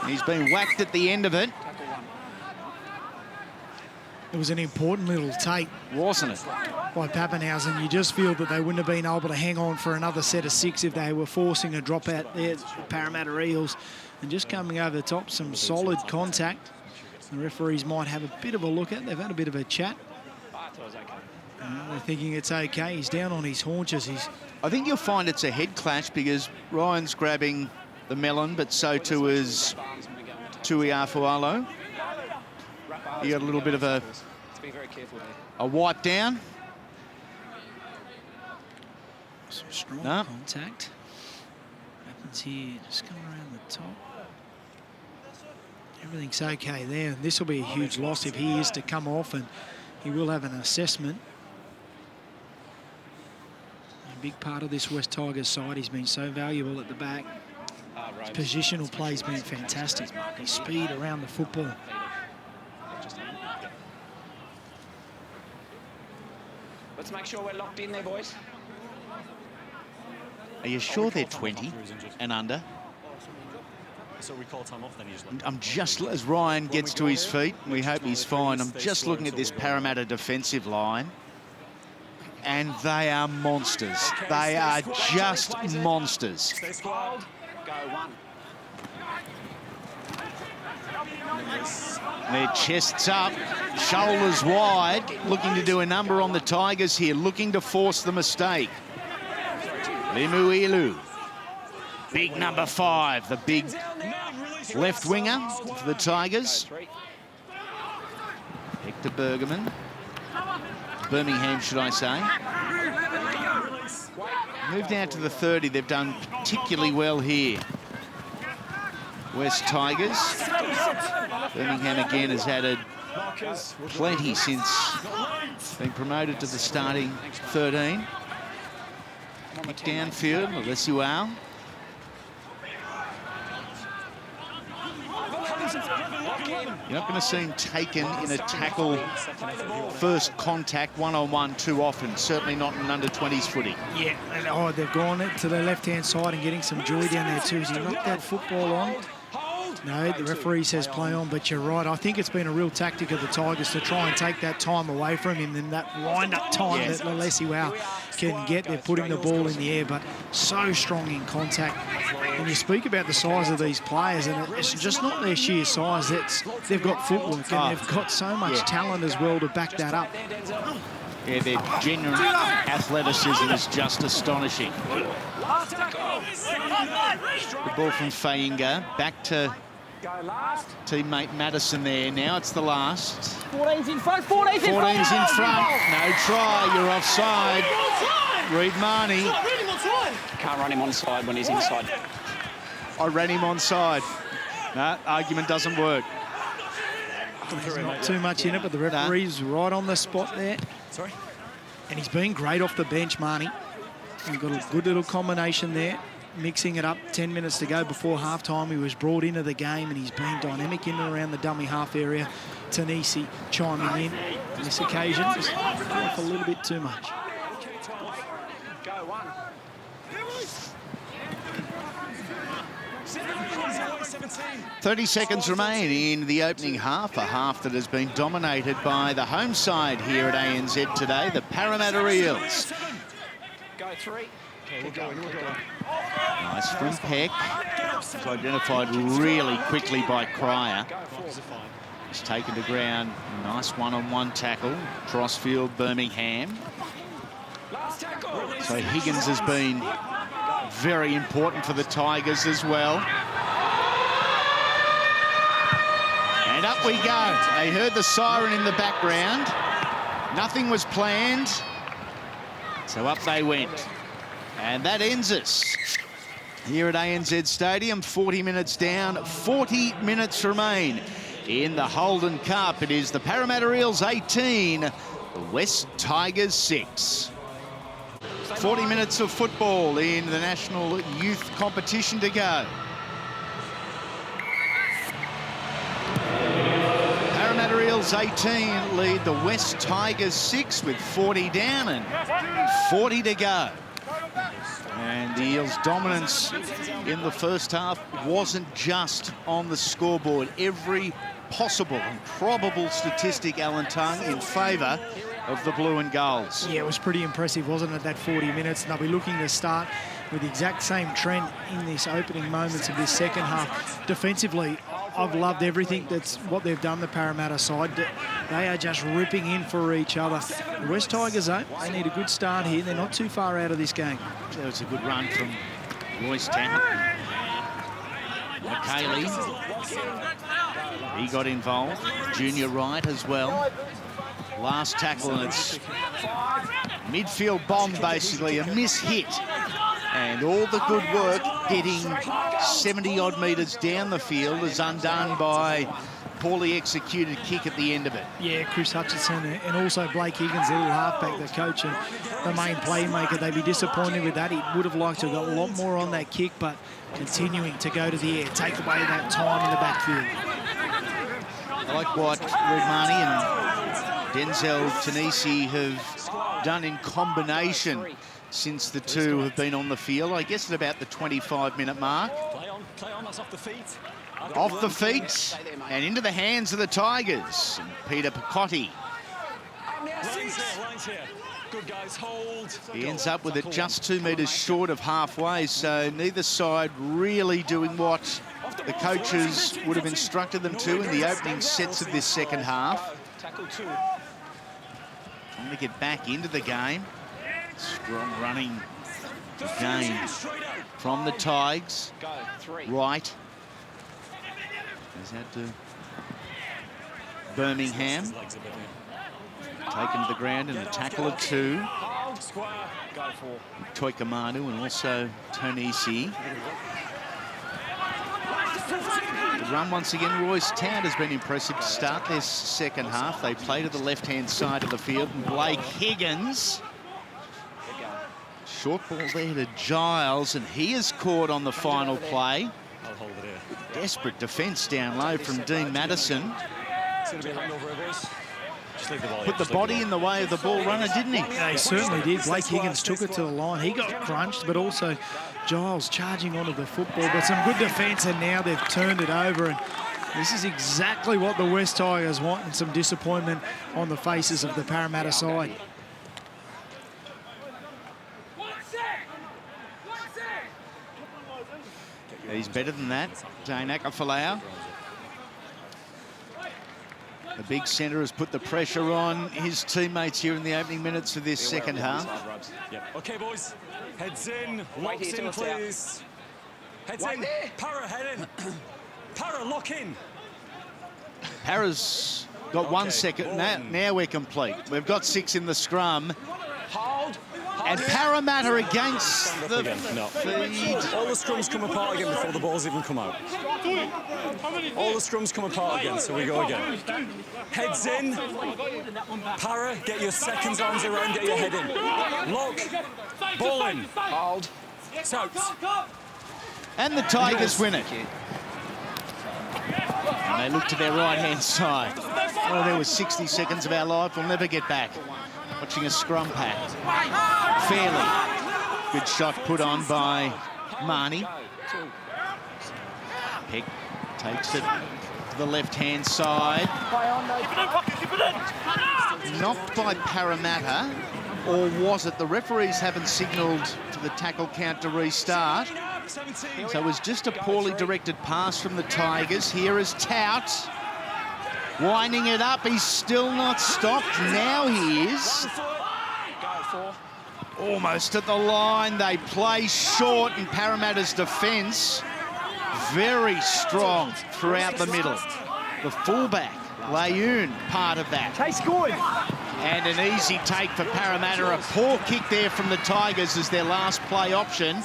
He's been whacked at the end of it. It was an important little take, wasn't it? By Pappenhausen. You just feel that they wouldn't have been able to hang on for another set of 6 if they were forcing a drop out there, Parramatta Eels. And just coming over the top, some solid contact. The referees might have a bit of a look at. They've had a bit of a chat. They're thinking it's okay. He's down on his haunches. I think you'll find it's a head clash because Ryan's grabbing the melon, but so too is Tui Afualo. He got a little bit of a wipe down. Some strong contact. Happens here, just coming around the top. Everything's okay there. This will be a huge loss if he is to come off, and he will have an assessment. A big part of this West Tigers side. He's been so valuable at the back. His positional play's been fantastic. His speed around the football. Let's make sure we're locked in there, boys. Are you sure they're 20 and under? So we call time off then usually. I'm just, as Ryan gets to his feet, we hope he's fine, I'm just looking at this Parramatta defensive line. And they are monsters. They are just monsters. Go, 1. Their chests up, shoulders wide, looking to do a number on the Tigers here, looking to force the mistake. Lemuelu. Big number 5, the big left winger for the Tigers. Hector Birmingham, should I say. Moved out to the 30. They've done particularly well here. West Tigers. Birmingham again has added plenty since being promoted to the starting 13. Kick downfield, Alessio. You're not going to see him taken in a tackle first contact one-on-one too often, certainly not in under-20s footy. Yeah, and they've gone to the left-hand side and getting some joy down there too. As he knocked that football on. No, the referee says play on, but you're right. I think it's been a real tactic of the Tigers to try and take that time away from him, and that wind-up time that Alessio can get. They're putting the ball in the air, but so strong in contact. When you speak about the size of these players, and it's just not their sheer size, they've got footwork and they've got so much talent as well to back that up. Yeah, their genuine athleticism is just astonishing. The ball from Fainga, back to teammate Madison there. Now it's the last. 14's in front, 14's in front. 14's in front. No try, you're offside. Reed Marnie. Can't run him onside when he's inside. I ran him onside. No, argument doesn't work. There's not too much in it, but the referee's right on the spot there. Sorry? And he's been great off the bench, Marnie. We've got a good little combination there, mixing it up. 10 minutes to go before halftime. He was brought into the game and he's been dynamic in and around the dummy half area. Tanisi chiming in on this occasion. Just off a little bit too much. Go, one. 30 seconds remain in the opening half, a half that has been dominated by the home side here at ANZ today, the Parramatta Eels. Go, three. Nice from Peck. It's identified really quickly by Cryer. He's taken to ground. Nice one-on-one tackle. Crossfield, Birmingham. So Higgins has been very important for the Tigers as well. And up we go. They heard the siren in the background. Nothing was planned. So up they went. And that ends us here at ANZ Stadium. 40 minutes down, 40 minutes remain in the Holden Cup. It is the Parramatta Eels 18, the West Tigers 6. 40 minutes of football in the National Youth Competition to go. Parramatta Eels 18 lead the West Tigers 6 with 40 down and 40 to go. And the Eels' dominance in the first half wasn't just on the scoreboard. Every possible and probable statistic, Alan Tongue, in favour of the blue and golds. Yeah, it was pretty impressive, wasn't it, that 40 minutes? And they'll be looking to start with the exact same trend in this opening moments of this second half. Defensively, I've loved everything that's what they've done, the Parramatta side. They are just ripping in for each other. The West Tigers, though, they need a good start here. They're not too far out of this game. That was a good run from Royce Tappert. McKaylee, he got involved. Junior Wright as well. Last tackle, and it's midfield bomb, basically, a miss-hit. And all the good work getting 70-odd metres down the field is undone by poorly executed kick at the end of it. Yeah, Chris Hutchinson and also Blake Higgins, the little halfback, the coach and the main playmaker, they'd be disappointed with that. He would have liked to have got a lot more on that kick, but continuing to go to the air, take away that time in the backfield. I like what Rudmani and Denzel Tanisi have done in combination since the two have been on the field. I guess at about the 25-minute mark. Play on, that's off the feet. Off the feet and into the hands of the Tigers. And Peter Picotti. Lines here. Good guys, hold. He ends up with it just 2 metres short of halfway, so neither side really doing what the coaches would have instructed them to in the opening sets of this second half. Tackle two. Trying to get back into the game. Strong running again from the Tigers. Go, three. Right. He's out to Birmingham. Taken to the ground in a tackle of 2. Toikamanu and also Tonisi. The run once again. Royce Town has been impressive to start their second half. They play to the left-hand side of the field. And Blake Higgins. Short ball there to Giles, and he is caught on the final play. I'll hold it here. Desperate defence down low from Dean Madison. Put the body in the way of the ball runner, didn't he? Yeah, he certainly did. Blake Higgins took it to the line. He got crunched, but also Giles charging onto the football. But some good defence, and now they've turned it over. And this is exactly what the West Tigers want, and some disappointment on the faces of the Parramatta side. He's better than that, Dane Akafalau. The big centre has put the pressure on his teammates here in the opening minutes of this second half. Yep. OK, boys. Heads in. Locks in, please. Heads in. Para, head in. Para, lock in. Para's got 1 second. Now we're complete. We've got 6 in the scrum. Hold. And Parramatta against the feed. All the scrums come apart again before the balls even come out. All the scrums come apart again, so we go again. Heads in. Para, get your seconds, arms around, get your head in. Lock. Ball in. Hold. Out. And the Tigers win it. And they look to their right-hand side. Oh, there was 60 seconds of our life. We'll never get back. Watching a scrum pack. Fairly. Good shot put on by Marnie. Peck takes it to the left-hand side. Knocked by Parramatta. Or was it? The referees haven't signalled to the tackle count to restart. So it was just a poorly directed pass from the Tigers. Here is Tout. Winding it up, he's still not stopped. Now he is. Almost at the line. They play short in Parramatta's defence. Very strong throughout the middle. The fullback, Layoon, part of that. Chase good. And an easy take for Parramatta. A poor kick there from the Tigers as their last play option.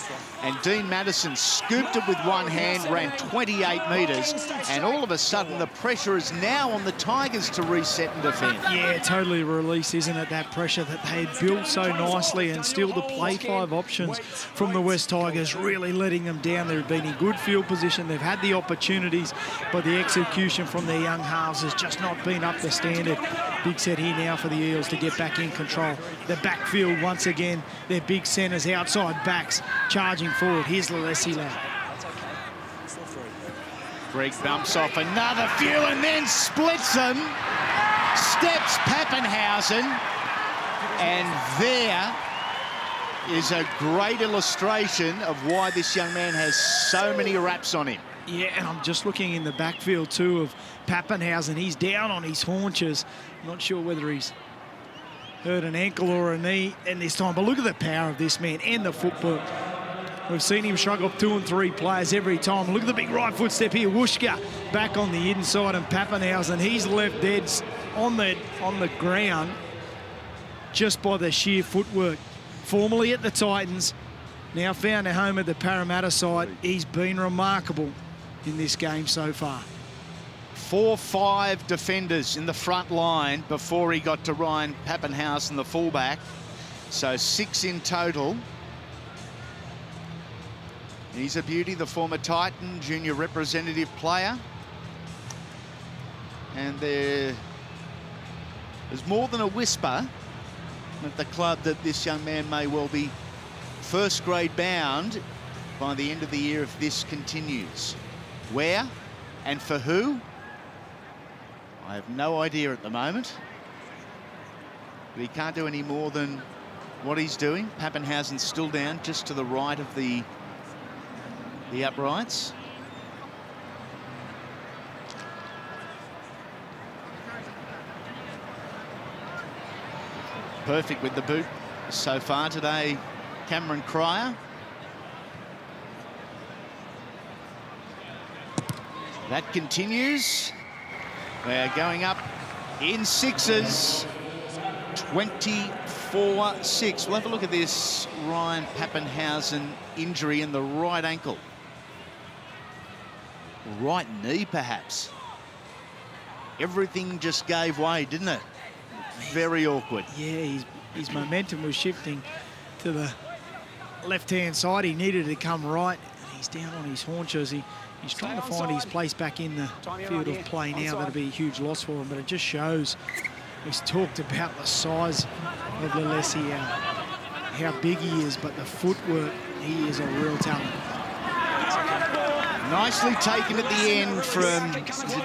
And Dean Madison scooped it with one hand, ran 28 metres. And all of a sudden, the pressure is now on the Tigers to reset and defend. Yeah, totally release, isn't it? That pressure that they had built so nicely, and still the play 5 options from the West Tigers really letting them down. They've been in good field position. They've had the opportunities, but the execution from their young halves has just not been up to standard. Big set here now for the Eels to get back in control. The backfield once again, their big centres, outside backs, charging forward. Here's Lalesila. Greg bumps off another few and then splits them. Steps Pappenhausen. And there is a great illustration of why this young man has so many raps on him. Yeah, and I'm just looking in the backfield too of Pappenhausen. He's down on his haunches. Not sure whether he's hurt an ankle or a knee in this time, but look at the power of this man and the footwork. We've seen him shrug off 2 and 3 players every time. Look at the big right foot step here. Wooshka back on the inside, and Pappenhausen, he's left dead on the ground just by the sheer footwork. Formerly at the Titans, now found a home at the Parramatta side. He's been remarkable in this game so far. 4-5 defenders in the front line before he got to Ryan Pappenhausen, the fullback. So 6 in total. He's a beauty, the former Titan junior representative player. And there's more than a whisper at the club that this young man may well be first grade bound by the end of the year if this continues. Where and for who? I have no idea at the moment. But he can't do any more than what he's doing. Pappenhausen's still down just to the right of the uprights. Perfect with the boot so far today, Cameron Cryer. That continues. We're going up in sixes. 24-6. We'll have a look at this Ryan Pappenhausen injury in the right ankle. Right knee, perhaps. Everything just gave way, didn't it? Very awkward. Yeah, his momentum was shifting to the left-hand side. He needed to come right. And he's down on his haunches. He's trying to find his place back in the field of play now. That'll be a huge loss for him, but it just shows. He's talked about the size of Lalessi, how big he is, but the footwork, he is a real talent. Nicely taken at the end from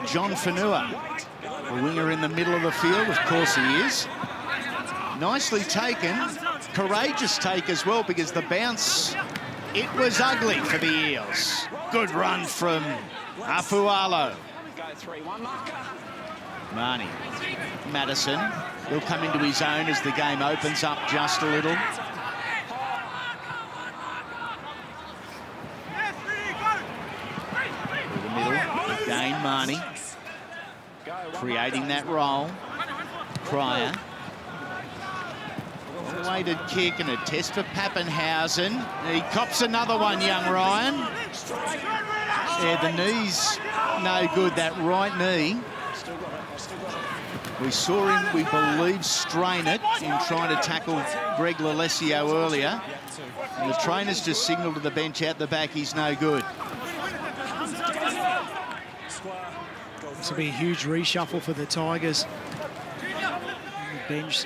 John Fanua. The winger in the middle of the field, of course he is. Nicely taken. Courageous take as well, because the bounce, it was ugly for the Eels. Good run from Afualo. Marnie. Madison. He'll come into his own as the game opens up just a little. Through the middle. Again, Marnie. Creating that roll. Cryer. Weighted kick and a test for Pappenhausen. He cops another one, young Ryan. Yeah, the knee's no good, that right knee. We saw him, we believe, strain it in trying to tackle Greg Lalesio earlier. And the trainer's just signalled to the bench out the back, he's no good. This will be a huge reshuffle for the Tigers. On the bench,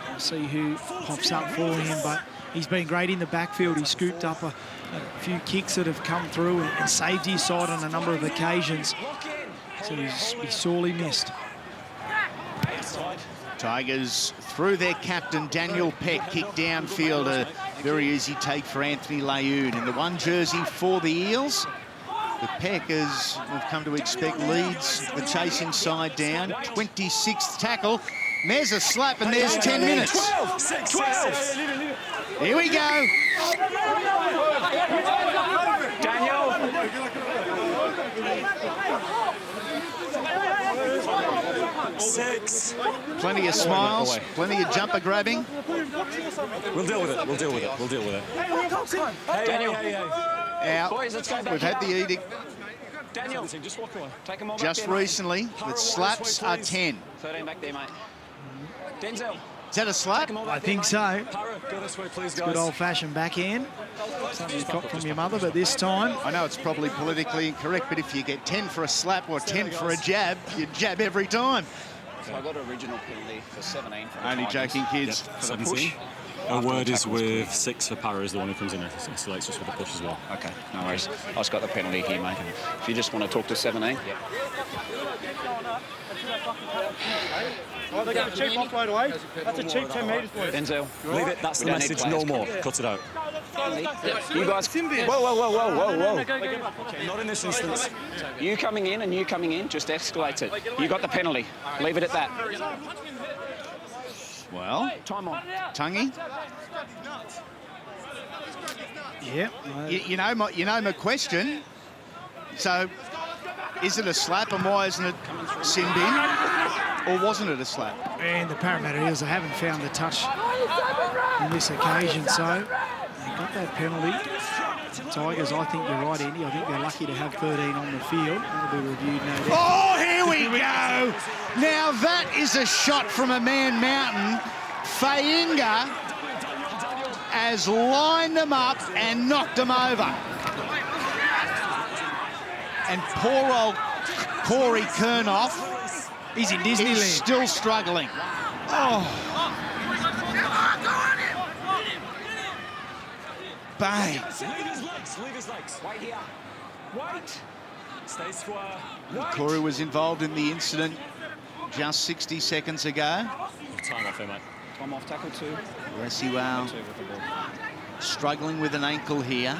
we'll see who pops up for him, but he's been great in the backfield. He scooped up a few kicks that have come through and saved his side on a number of occasions. So he's sorely missed. Tigers through their captain, Daniel Peck, kick downfield. A very easy take for Anthony Layoun. In the one jersey for the Eels. The Peck, as we've come to expect, leads the chasing side down. 26th tackle. There's a slap and there's 10 minutes. 12. Here we go. Daniel. Six. Plenty of smiles, plenty of jumper grabbing. We'll deal with it. We'll deal with it. We'll deal with it. Daniel. Out. Boys, let's go back. We've had the edict Daniel, Just walk away. take them all back just there, mate. recently that slaps are 10. 13 back there, mate. Denzel. Is that a slap? I think so. Para, go this way, please, guys. Good old-fashioned backhand. Something you got from your mother, but this time... I know it's probably politically incorrect, but if you get 10 for a slap or 10 for a jab, you jab every time. So I got an original penalty for 17. From the Only Tigers. joking, kids. 17. A word is with 6 for Para, is the one who comes in and escalates just with a push as well. Okay, no worries. I just got the penalty here, mate. If you just want to talk to 17. Yeah. Oh, they got a cheap offload away. That's a cheap 10 metres for you. Denzel. Leave it, that's We the don't need message, players no more. coming. Cut it out. You guys. Whoa. Not in this instance. You coming in and you coming in just escalates it. You got the penalty. Leave it at that. Well, Time on. Tungy, Yeah. you know my question. So, is it a slap and why isn't it sin bin? Or wasn't it a slap? And the Parramatta Eels haven't found the touch on this occasion, so they got that penalty. Tigers, I think you're right, Andy. I think they're lucky to have 13 on the field. That'll be reviewed, no doubt. Oh, here we go. Now that is a shot from a man mountain. Fainga has lined them up and knocked them over. And poor old Corey Kernoff, He's in is Disneyland. still struggling. Oh. Bang. Leave his legs. Wait here. Wait. Stay square. Corey was involved in the incident just 60 seconds ago. Time off here, mate. Time off tackle 2. Resiwal 2 with the ball. struggling with an ankle here.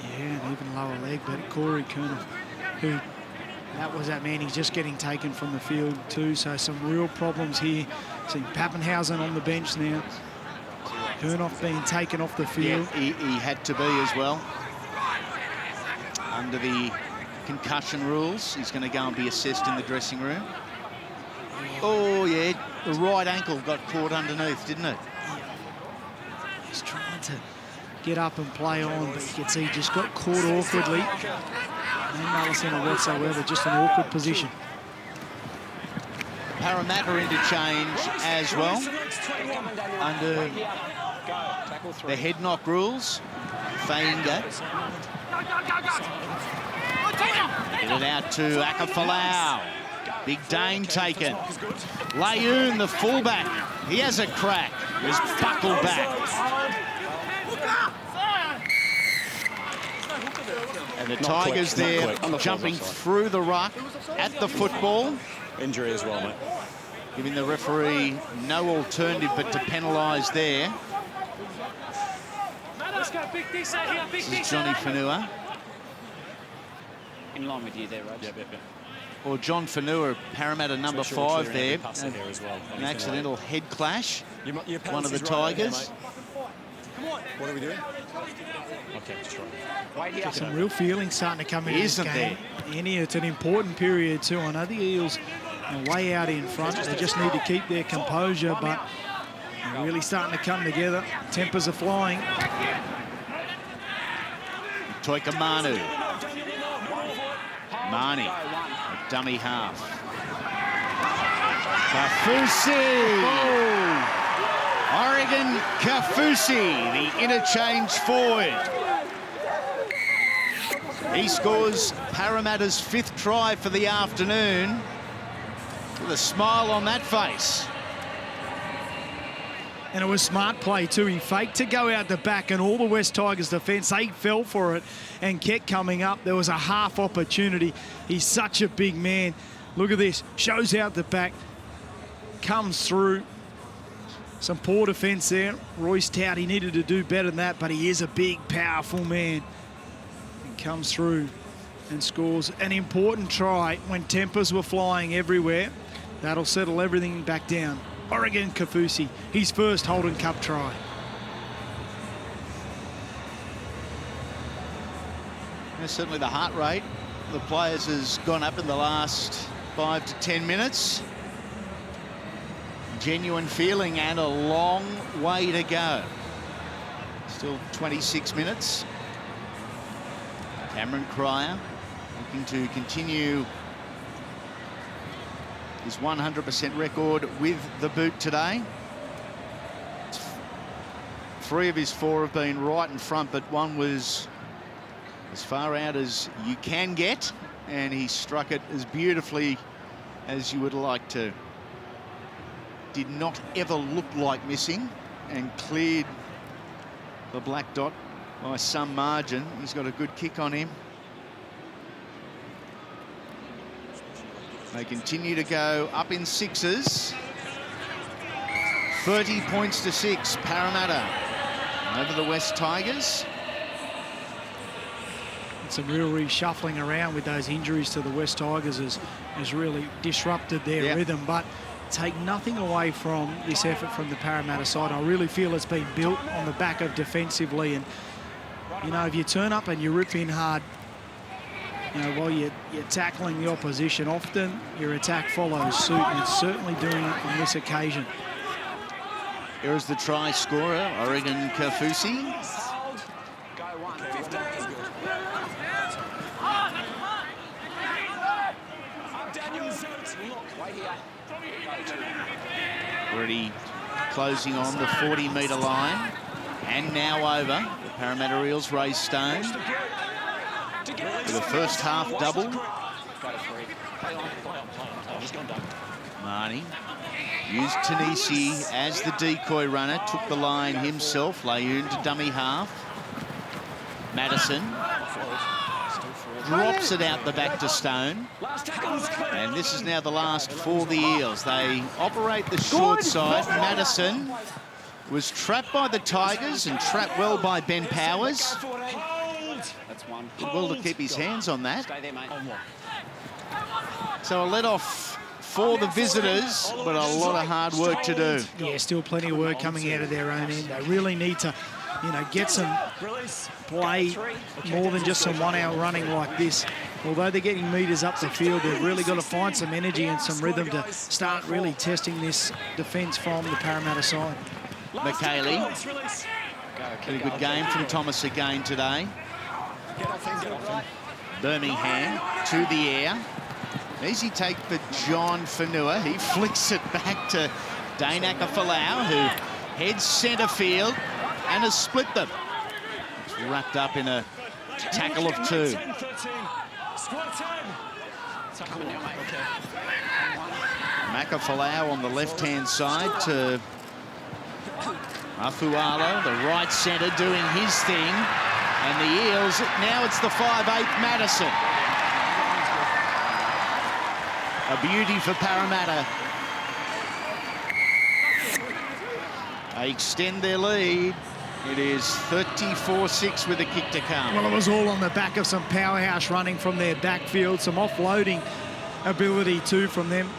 Yeah, and even lower leg, but Corey Kernoff, who that was that man, he's just getting taken from the field too, so some real problems here. Seeing Pappenhausen on the bench now. Kernoff being taken off the field. Yeah, he had to be as well. Under the concussion rules. He's going to go and be assessed in the dressing room. Oh, yeah, the right ankle got caught underneath, didn't it? Yeah. He's trying to get up and play on, but you can see he just got caught awkwardly. No malice in it whatsoever, just an awkward position. Parramatta interchange as well under the head knock rules. Fainga. Get it out to Akafalau. Big Dane taken. Layoon, the fullback. He has a crack. He's buckled back. And the Tigers there jumping through the ruck at the football. Injury as well, mate. Giving the referee no alternative but to penalise there. This is Johnny Whenua. In line with you there, Rog. Yep. Or John Whenua, Parramatta number 5 there. As well. An accidental head clash. Your One of the right Tigers. There, what are we doing? Okay, just right. Wait here. Some real feeling starting to come in this game. It's an important period too. I know the Eels are way out in front. They just need to keep their composure, but they're really starting to come together. Tempers are flying. Toika Manu. Marnie, a dummy half. Kafusi! Oh. Oregon Kafusi, the interchange forward. He scores Parramatta's 5th try for the afternoon with a smile on that face. And it was smart play too. He faked to go out the back, and all the West Tigers defence, they fell for it and kept coming up. There was a half opportunity. He's such a big man. Look at this. Shows out the back. Comes through. Some poor defence there. Royce Tout, he needed to do better than that, but he is a big, powerful man. And comes through and scores an important try when tempers were flying everywhere. That'll settle everything back down. Oregon Kafusi, his first Holden Cup try. And certainly the heart rate of the players has gone up in the last 5 to 10 minutes. Genuine feeling and a long way to go. Still 26 minutes. Cameron Cryer looking to continue his 100% record with the boot today. 3 of his 4 have been right in front, but one was as far out as you can get, and he struck it as beautifully as you would like to. Did not ever look like missing and cleared the black dot by some margin. He's got a good kick on him. They continue to go up in 6s. 30 points to 6, Parramatta over the West Tigers. And some real reshuffling around with those injuries to the West Tigers has really disrupted their rhythm, but take nothing away from this effort from the Parramatta side. I really feel it's been built on the back of defensively, and you know, if you turn up and you rip in hard, you know, while you're tackling the opposition, often your attack follows suit, and it's certainly doing it on this occasion. Here is the try scorer, Oregon Kafusi. Already closing on the 40-metre line, and now over. The Parramatta Eels raise stone for the first half double. Marnie used Tanisi as the decoy runner, took the line himself. Layoon to dummy half. Madison drops it out the back to Stone. And this is now the last for the Eels. They operate the short side. Madison was trapped by the Tigers and trapped well by Ben Powers. That's one. Did well to keep his hands on that. Stay there, mate. So a let-off for the visitors, but a lot of hard work to do. Yeah, still plenty of work coming out of their own end. They really need to you know, get some play more than just some 1 hour running like this. Although they're getting metres up the field, they've really got to find some energy and some rhythm to start really testing this defence from the Parramatta side. McKaylee. Pretty good game from Thomas again today. Birmingham to the air. Easy take for John Fanua. He flicks it back to Dane Akafalau, who heads centre field and has split them. It's wrapped up in a tackle of 2. Makafalau on the left-hand side to Afualo, the right centre, doing his thing. And the Eels, now it's the 5'8" Madison. A beauty for Parramatta. They extend their lead. It is 34-6 with a kick to come. Well, it was all on the back of some powerhouse running from their backfield, some offloading ability too from them.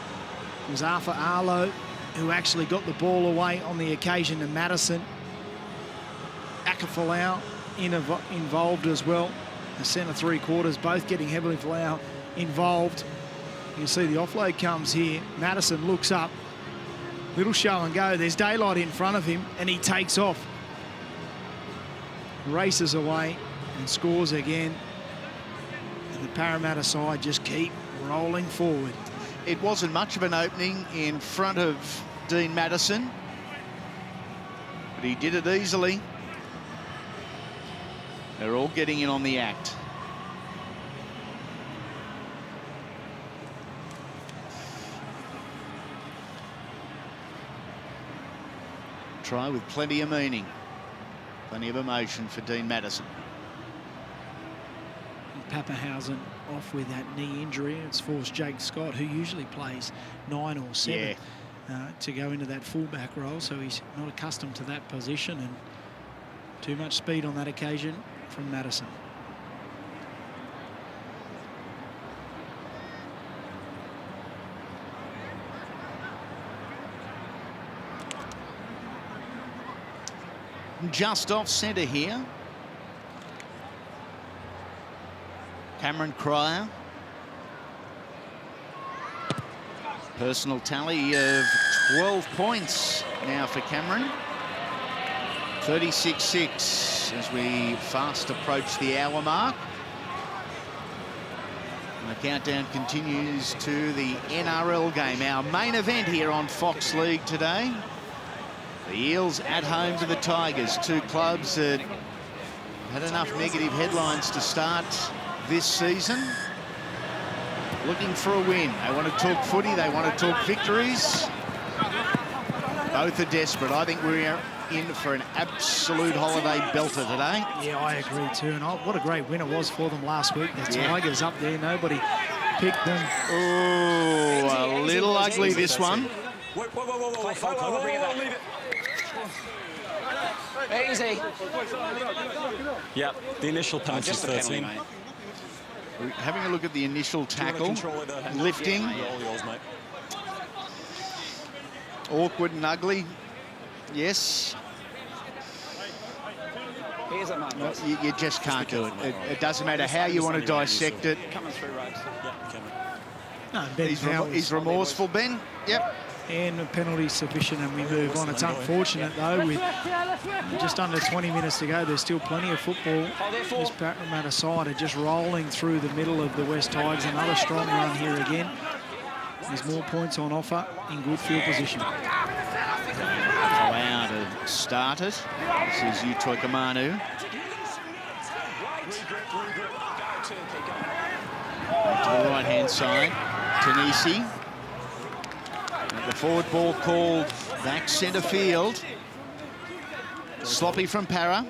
It was Arthur Arlo who actually got the ball away on the occasion to Madison. Akafalau involved as well. The centre 3/4 both getting heavily Falau involved. You see the offload comes here. Madison looks up. Little show and go. There's daylight in front of him and he takes off. Races away and scores again. And the Parramatta side just keep rolling forward. It wasn't much of an opening in front of Dean Madison, but he did it easily. They're all getting in on the act. Try with plenty of meaning, plenty of emotion for Dean Madison. Pappenhausen off with that knee injury. It's forced Jake Scott, who usually plays 9 or 7, to go into that fullback role. So he's not accustomed to that position, and too much speed on that occasion from Madison. Just off centre here. Cameron Cryer. Personal tally of 12 points now for Cameron. 36-6 as we fast approach the hour mark. And the countdown continues to the NRL game, our main event here on Fox League today. The Eels at home to the Tigers, two clubs that had enough negative headlines to start this season. Looking for a win. They want to talk footy, they want to talk victories. Both are desperate. I think we're in for an absolute holiday belter today. Yeah, I agree too. And what a great win it was for them last week. The Tigers up there, nobody picked them. Oh, a little ugly this one. Easy. Yeah, the initial penalty Just the 13. penalty, mate. We're having a look at the initial tackle. Lifting. Awkward and ugly. Yes. Here's a moment. No, you just can't do it. It doesn't matter how you want to dissect it. Coming through, Ropes. No, Ben He's remorseful, Ben. Yep. And the penalty sufficient, and we move on. It's unfortunate though, with just under 20 minutes to go. There's still plenty of football. This Parramatta side are just rolling through the middle of the West Tigers. Another strong run here again. There's more points on offer in good field position. Allow to start it. This is Utoi Kamanu. To the right-hand side, Tanisi. The forward ball called back centre field. Sloppy from Para.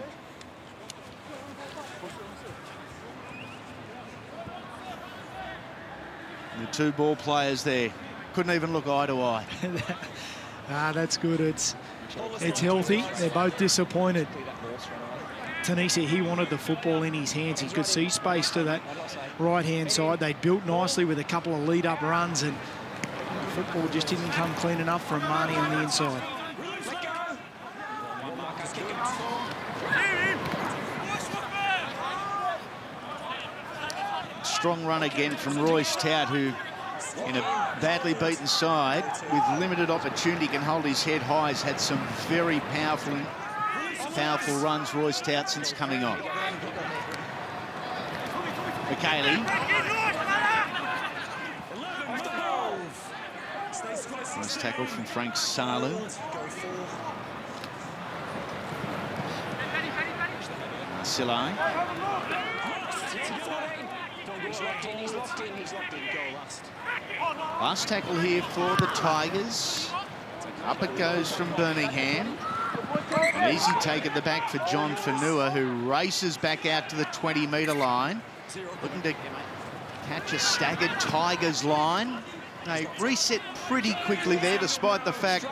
The two ball players there couldn't even look eye to eye. That's good. It's healthy. They're both disappointed. Tanisi, he wanted the football in his hands. He could see space to that right-hand side. They built nicely with a couple of lead-up runs, and football just didn't come clean enough from Marnie on the inside. strong run again from Royce Tout, who, in a badly beaten side, with limited opportunity, can hold his head high. Has had some very powerful runs, Royce Tout, since coming on. McKaylee. Nice tackle from Frank Salu. Silai. Last tackle here for the Tigers. Up it goes from Birmingham. An easy take at the back for John Fanua, who races back out to the 20-metre line. Looking to catch a staggered Tigers line. They reset pretty quickly there, despite the fact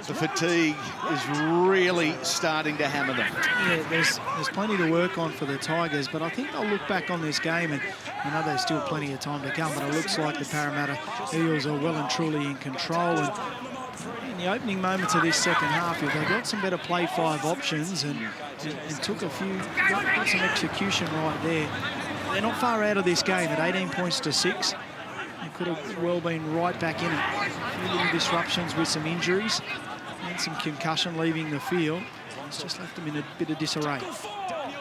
the fatigue is really starting to hammer them. Yeah, there's plenty to work on for the Tigers, but I think they'll look back on this game, and I know there's still plenty of time to come, but it looks like the Parramatta Eels are well and truly in control. And in the opening moments of this second half, they got some better play 5 options and took a few, got some execution right there. They're not far out of this game at 18 points to 6. They could have well been right back in it. A few little disruptions with some injuries and some concussion leaving the field. It's just left them in a bit of disarray.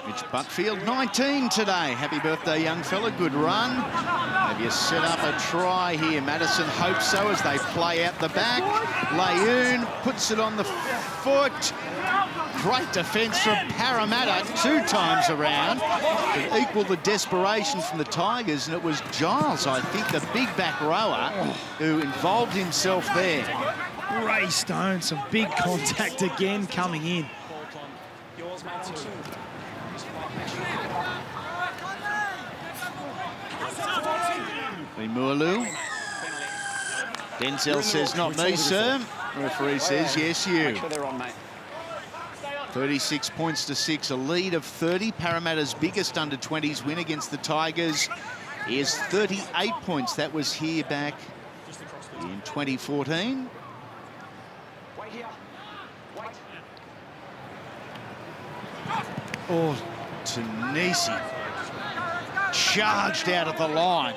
Mitch Butfield, 19 today. Happy birthday, young fella. Good run. Maybe a set up a try here. Madison hopes so as they play out the back. Layoon puts it on the foot. Great defence from Parramatta 2 times around. It equalled the desperation from the Tigers, and it was Giles, I think, the big back rower, who involved himself there. Ray Stone, some big contact again coming in. Limulu. Denzel says, not me, sir. Referee says, yes, you. 36 points to 6, a lead of 30. Parramatta's biggest under-20s win against the Tigers is 38 points. That was here back in 2014. Oh, Tanisi charged out of the line.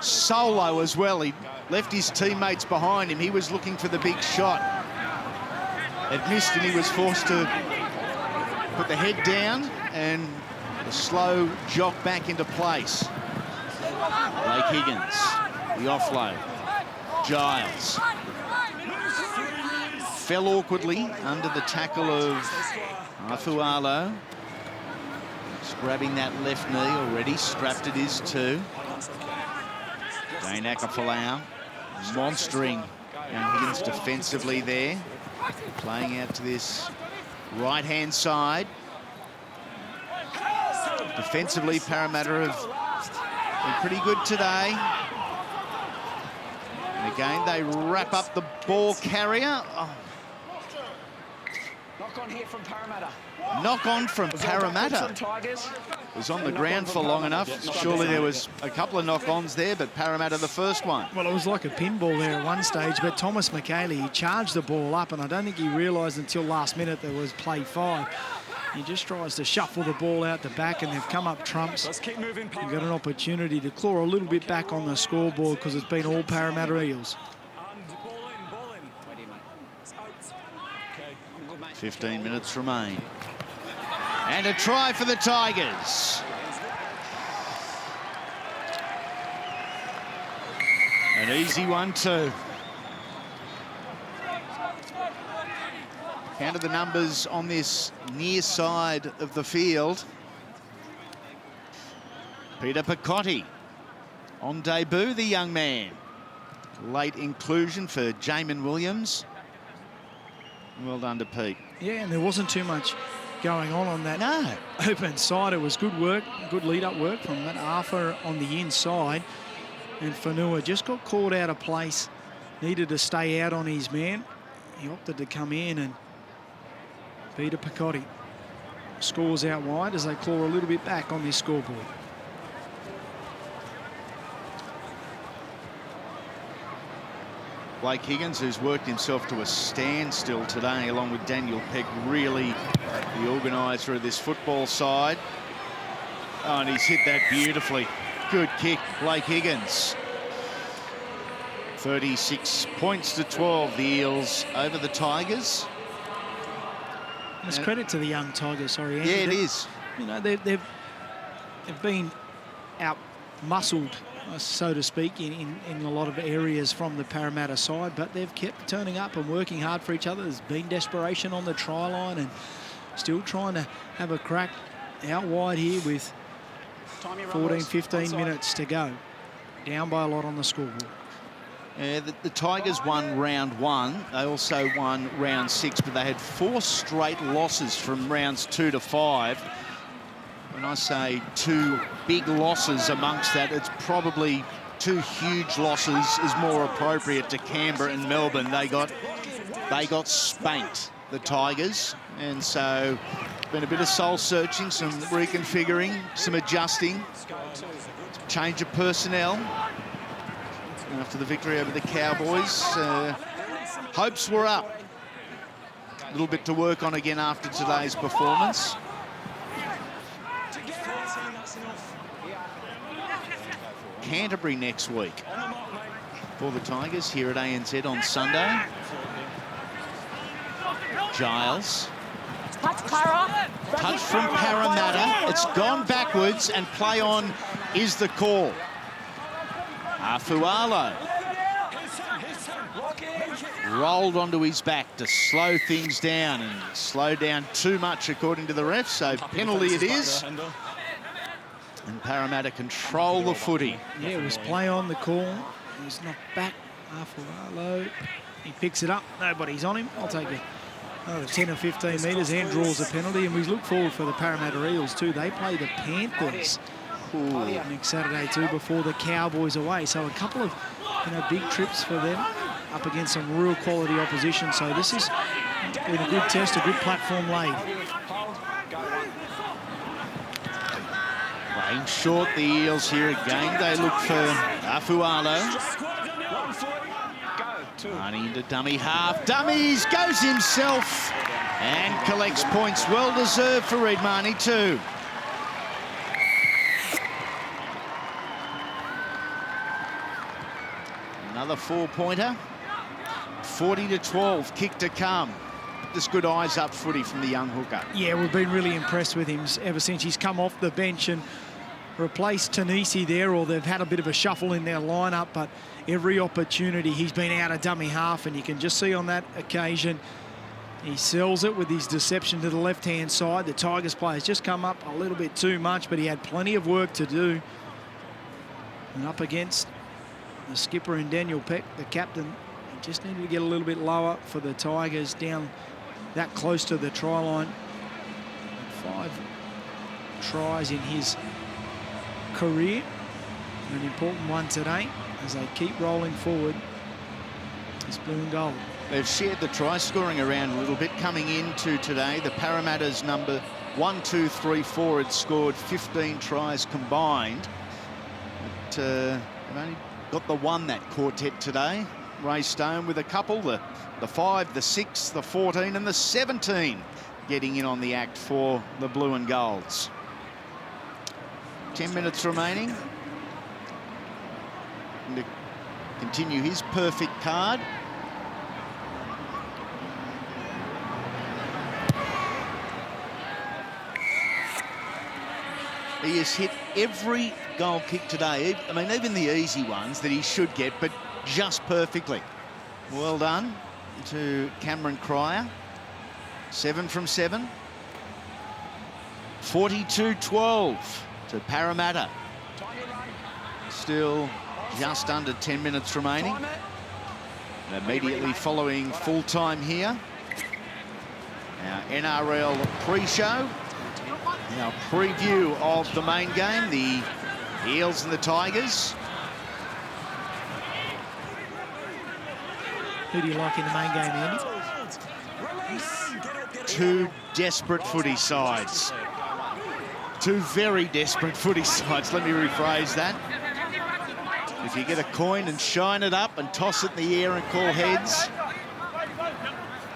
Solo as well. He left his teammates behind him. He was looking for the big shot. It missed, and he was forced to put the head down and the slow jog back into place. Blake Higgins, the offload. Giles fell awkwardly under the tackle of Afualo. Just grabbing that left knee already. Strapped it is too. Dane Akafalau monstering young Higgins defensively there. Playing out to this right-hand side. Defensively, Parramatta have been pretty good today. And again, they wrap up the ball carrier. Oh. Knock on here from Parramatta. Knock on from Parramatta. Was on the ground for long enough. Surely there was a couple of knock-ons there, but Parramatta the first one. Well, it was like a pinball there at one stage, but Thomas McKaylee, he charged the ball up, and I don't think he realised until last minute there was play 5. He just tries to shuffle the ball out the back, and they've come up trumps. Let's keep moving. You've got an opportunity to claw a little bit back on the scoreboard because it's been all Parramatta Eels. And ball in. It's out. Okay. 15 minutes remain. And a try for the Tigers. An easy one too. Counted the numbers on this near side of the field. Peter Picotti on debut, the young man. Late inclusion for Jamin Williams. Well done to Pete. Yeah, and there wasn't too much going on that open side. It was good work, good lead-up work from that Arthur on the inside. And Fanua just got caught out of place, needed to stay out on his man. He opted to come in, and Peter Picotti scores out wide as they claw a little bit back on this scoreboard. Blake Higgins, who's worked himself to a standstill today, along with Daniel Peck, really the organiser of this football side. Oh, and he's hit that beautifully. Good kick, Blake Higgins. 36 points to 12, the Eels over the Tigers. It's credit to the young Tigers, sorry, Andy. Yeah, it is. You know, they've been out-muscled, so to speak, in a lot of areas from the Parramatta side, but they've kept turning up and working hard for each other. There's been desperation on the try line and still trying to have a crack out wide here with 14, 15 minutes to go. Down by a lot on the scoreboard. Yeah, the Tigers won round 1. They also won round 6, but they had 4 straight losses from rounds 2 to 5. When I say 2 big losses amongst that, it's probably 2 huge losses is more appropriate to Canberra and Melbourne. They got spanked, the Tigers, and so been a bit of soul searching, some reconfiguring, some adjusting, change of personnel after the victory over the Cowboys. Hopes were up. A little bit to work on again after today's performance. Canterbury next week for the Tigers here at ANZ on Sunday. Giles. Touch from Parramatta. It's gone backwards and play on is the call. Afualo rolled onto his back to slow things down and slow down too much according to the ref, so penalty it is. And Parramatta control the footy. Yeah, it was play on the call. He's knocked back. Afualo. He picks it up. Nobody's on him. I'll take it. Another 10 or 15 metres and draws a penalty. And we look forward for the Parramatta Eels too. They play the Panthers next Saturday too before the Cowboys away. So a couple of big trips for them up against some real quality opposition. So this has been a good test, a good platform laid. Playing short, the Eels here again. They look for Afualo. Marnie into dummy half. Dummies, goes himself and collects points. Well deserved for Red Marnie too. Another 4-pointer. 40 to 12, kick to come. Just good eyes up footy from the young hooker. Yeah, we've been really impressed with him ever since he's come off the bench and replaced Tanisi there, or they've had a bit of a shuffle in their lineup, but every opportunity he's been out of dummy half, and you can just see on that occasion he sells it with his deception to the left-hand side. The Tigers players just come up a little bit too much, but he had plenty of work to do. And up against the skipper and Daniel Peck, the captain, he just needed to get a little bit lower for the Tigers down that close to the try line. 5 tries in his career. An important one today as they keep rolling forward. It's blue and gold. They've shared the try scoring around a little bit coming into today. The Parramatta's number 1, 2, 3, 4 had scored 15 tries combined. But they've only got the one, that quartet today. Ray Stone with a couple, the 5, the 6, the 14 and the 17 getting in on the act for the blue and golds. 10 minutes remaining. And to continue his perfect card. He has hit every goal kick today. I mean, even the easy ones that he should get, but just perfectly. Well done to Cameron Cryer. 7 from 7. 42-12 to Parramatta. Still just under 10 minutes remaining. And immediately following full time here. Our NRL pre-show. Our preview of the main game, the Eels and the Tigers. Who do you like in the main game, Andy? 2 desperate footy sides. 2 very desperate footy sides. Let me rephrase that. If you get a coin and shine it up and toss it in the air and call heads,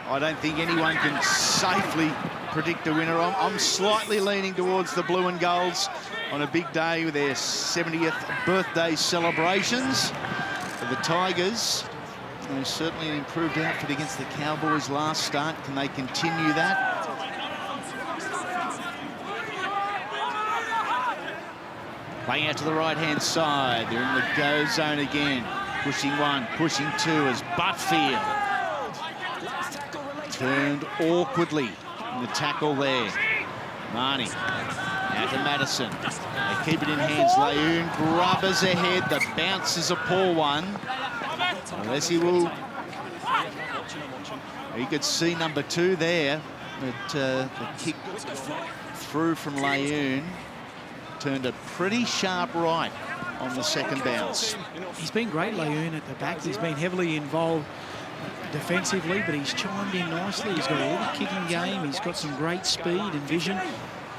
I don't think anyone can safely predict the winner. I'm slightly leaning towards the blue and golds. on a big day with their 70th birthday celebrations for the Tigers. It was certainly an improved outfit against the Cowboys last start. Can they continue that? Playing out to the right-hand side. They're in the go zone again. Pushing one, pushing two as Butfield turned awkwardly in the tackle there. Marnie out to Madison. They keep it in hands. Layoon grubbers ahead. The bounce is a poor one. Unless he will... You could see number 2 there. But the kick through from Layoon turned a pretty sharp right on the second bounce. He's been great, Layoon, at the back. He's been heavily involved defensively, but he's chimed in nicely. He's got a little kicking game. He's got some great speed and vision.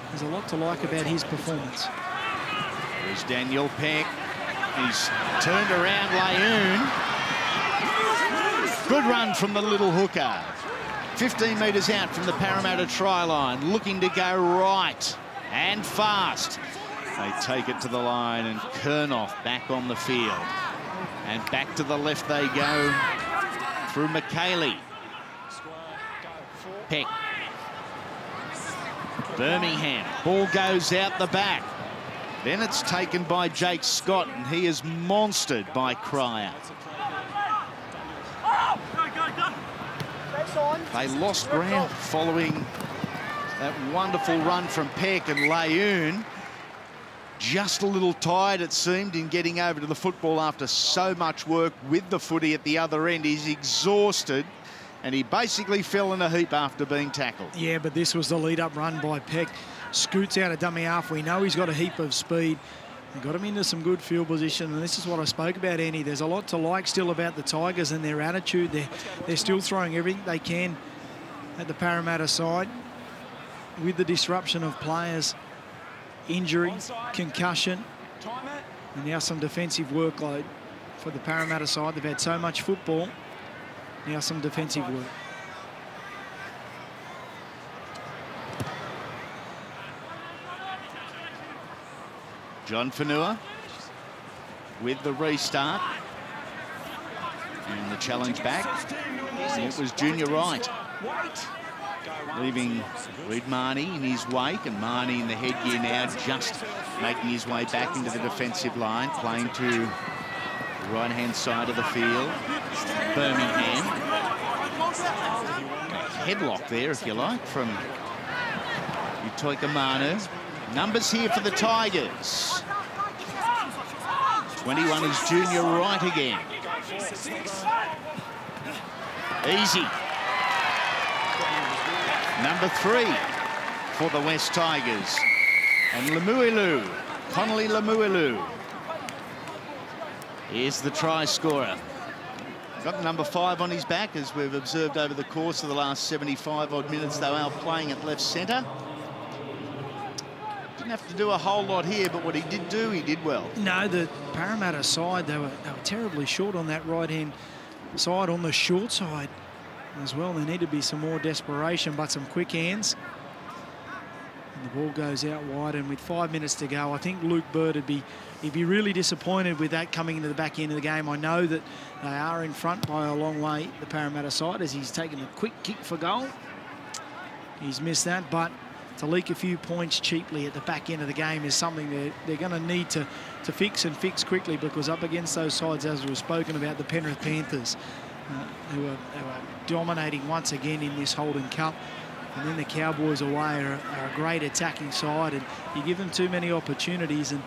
There's a lot to like about his performance. There's Daniel Peck. He's turned around Layoon. Good run from the little hooker. 15 metres out from the Parramatta try line, looking to go right and fast. They take it to the line, and Kernoff back on the field. And back to the left they go through McKaylee. Peck. Birmingham. Ball goes out the back. Then it's taken by Jake Scott, and he is monstered by Cryer. They lost ground following that wonderful run from Peck, and Layoon just a little tired, it seemed, in getting over to the football after so much work with the footy at the other end. He's exhausted, and he basically fell in a heap after being tackled. Yeah, but this was the lead-up run by Peck. Scoots out a dummy half. We know he's got a heap of speed. They got him into some good field position, and this is what I spoke about, Andy. There's a lot to like still about the Tigers and their attitude. They're still throwing everything they can at the Parramatta side with the disruption of players, injury, concussion, and now some defensive workload for the Parramatta side. They've had so much football, now some defensive work. John Fanua with the restart. And the challenge back. It was Junior Wright, leaving Reid Marnie in his wake, and Marnie in the headgear now, just making his way back into the defensive line, playing to the right-hand side of the field. Birmingham. Headlock there, if you like, from Utoika Manu. Numbers here for the Tigers. 21 is Junior Wright again. Easy. Number 3 for the West Tigers. And Lemuelu, Connolly Lemuelu, is the try scorer. Got the number 5 on his back, as we've observed over the course of the last 75-odd minutes. They are playing at left centre. Didn't have to do a whole lot here, but what he did do, he did well. No, the Parramatta side, they were terribly short on that right-hand side, on the short side as well. There need to be some more desperation, but some quick hands. And the ball goes out wide, and with 5 minutes to go, I think Luke Bird he'd be really disappointed with that coming into the back end of the game. I know that they are in front by a long way, the Parramatta side, as he's taken a quick kick for goal. He's missed that, but to leak a few points cheaply at the back end of the game is something they're going to need to fix, and fix quickly, because up against those sides, as we've spoken about, the Penrith Panthers, who are dominating once again in this Holden Cup. And then the Cowboys away are a great attacking side, and you give them too many opportunities, and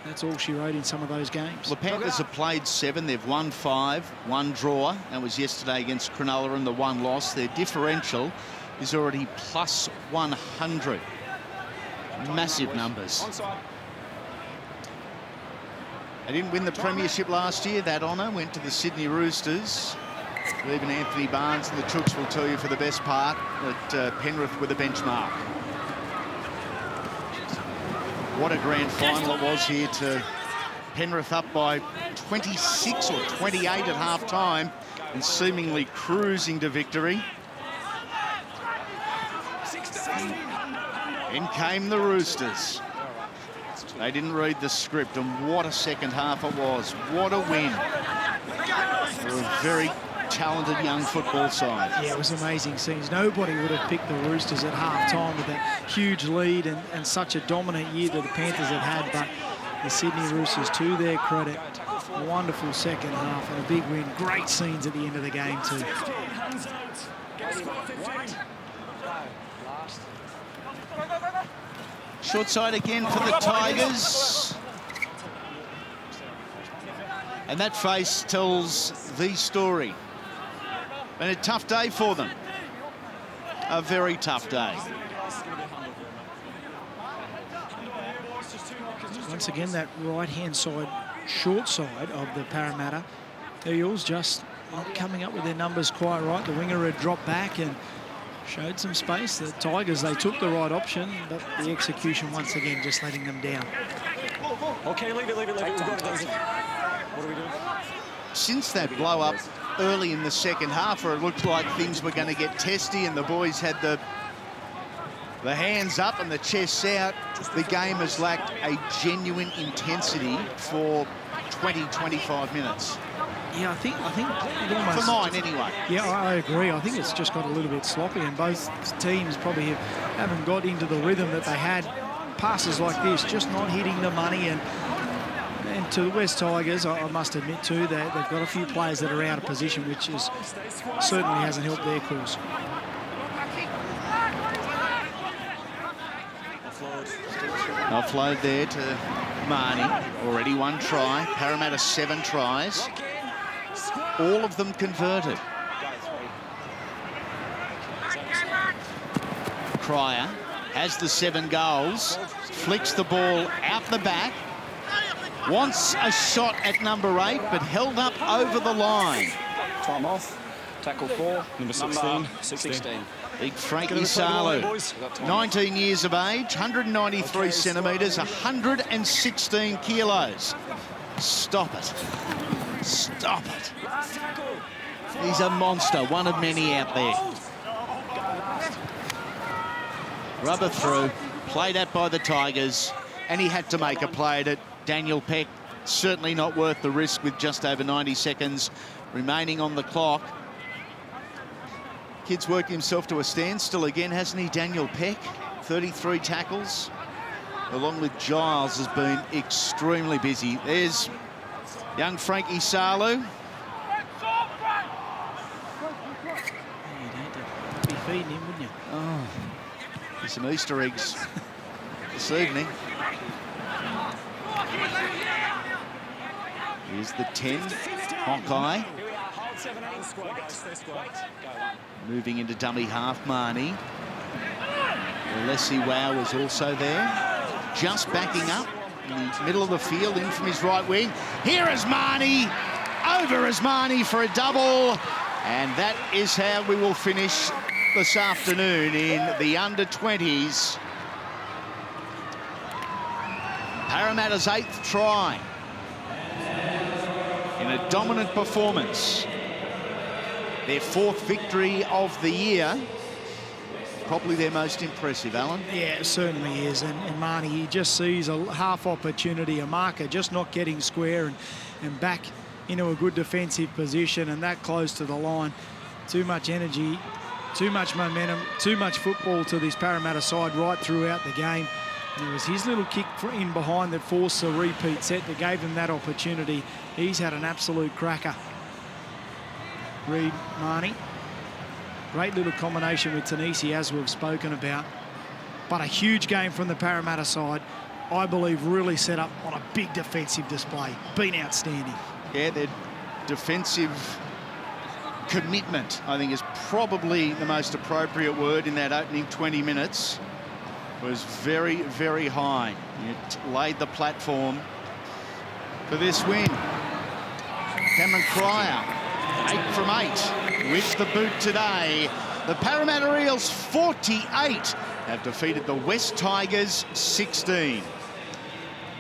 that's all she wrote in some of those games. The Panthers have played 7. They've won 5, 1 draw. That was yesterday against Cronulla, and the 1 loss. Their differential is already plus 100. Massive numbers. They didn't win the premiership last year. That honour went to the Sydney Roosters. Even Anthony Barnes and the Chooks will tell you for the best part that Penrith were the benchmark. What a grand final it was here, to Penrith up by 26 or 28 at half-time and seemingly cruising to victory. In came the Roosters. They didn't read the script, and what a second half it was. What a win. They're a very talented young football side. Yeah, it was amazing scenes. Nobody would have picked the Roosters at half-time with that huge lead and such a dominant year that the Panthers had had, but the Sydney Roosters, to their credit, wonderful second half and a big win. Great scenes at the end of the game too. Short side again for the Tigers. And that face tells the story. And a tough day for them. A very tough day. Once again, that right-hand side, short side of the Parramatta Eels just not coming up with their numbers quite right. The winger had dropped back and showed some space. The Tigers, they took the right option, but the execution once again just letting them down. Okay, leave it. We've got it. What are we doing? Since that blow-up early in the second half, where it looked like things were going to get testy and the boys had the hands up and the chests out, the game has lacked a genuine intensity for 20, 25 minutes. Yeah, I think it almost... For mine, anyway. Yeah, I agree. I think it's just got a little bit sloppy, and both teams probably haven't got into the rhythm that they had. Passes like this, just not hitting the money. And to the West Tigers, I must admit too, they've got a few players that are out of position, which certainly hasn't helped their cause. Offload there to Marnie. Already one try. Parramatta 7 tries. All of them converted. Cryer has the 7 goals. Flicks the ball out the back. Wants a shot at number 8, but held up over the line. Time off. Tackle 4. Number 16. Big Frankie Salu, 19 years of age, 193 centimetres, 116 kilos. Stop it. Stop it. He's a monster, one of many out there. Rubber through, played at by the Tigers, and he had to make a play at it. Daniel Peck, certainly not worth the risk with just over 90 seconds remaining on the clock. Kid's working himself to a standstill again, hasn't he, Daniel Peck? 33 tackles, along with Giles, has been extremely busy. There's young Frankie Salu. You'd hate to be feeding him, wouldn't you? Oh, there's some Easter eggs this evening. Here's the 10, Hawkeye. Moving into dummy half, Marnie. Leslie Wow is also there. Just backing up in the middle of the field, in from his right wing. Here is Marnie. Over is Marnie for a double. And that is how we will finish this afternoon in the under-20s. Parramatta's 8th try. In a dominant performance. Their 4th victory of the year. Probably their most impressive, Alan. Yeah, it certainly is. And Marnie, he just sees a half opportunity, a marker just not getting square and back into a good defensive position, and that close to the line. Too much energy, too much momentum, too much football to this Parramatta side right throughout the game. And it was his little kick in behind that forced the repeat set that gave him that opportunity. He's had an absolute cracker. Reid Marnie. Great little combination with Tanisi, as we've spoken about. But a huge game from the Parramatta side. I believe really set up on a big defensive display. Been outstanding. Yeah, their defensive commitment, I think, is probably the most appropriate word in that opening 20 minutes. Was very, very high. It laid the platform for this win. Cameron Cryer, 8 from 8 with the boot today. The Parramatta Eels, 48, have defeated the West Tigers, 16.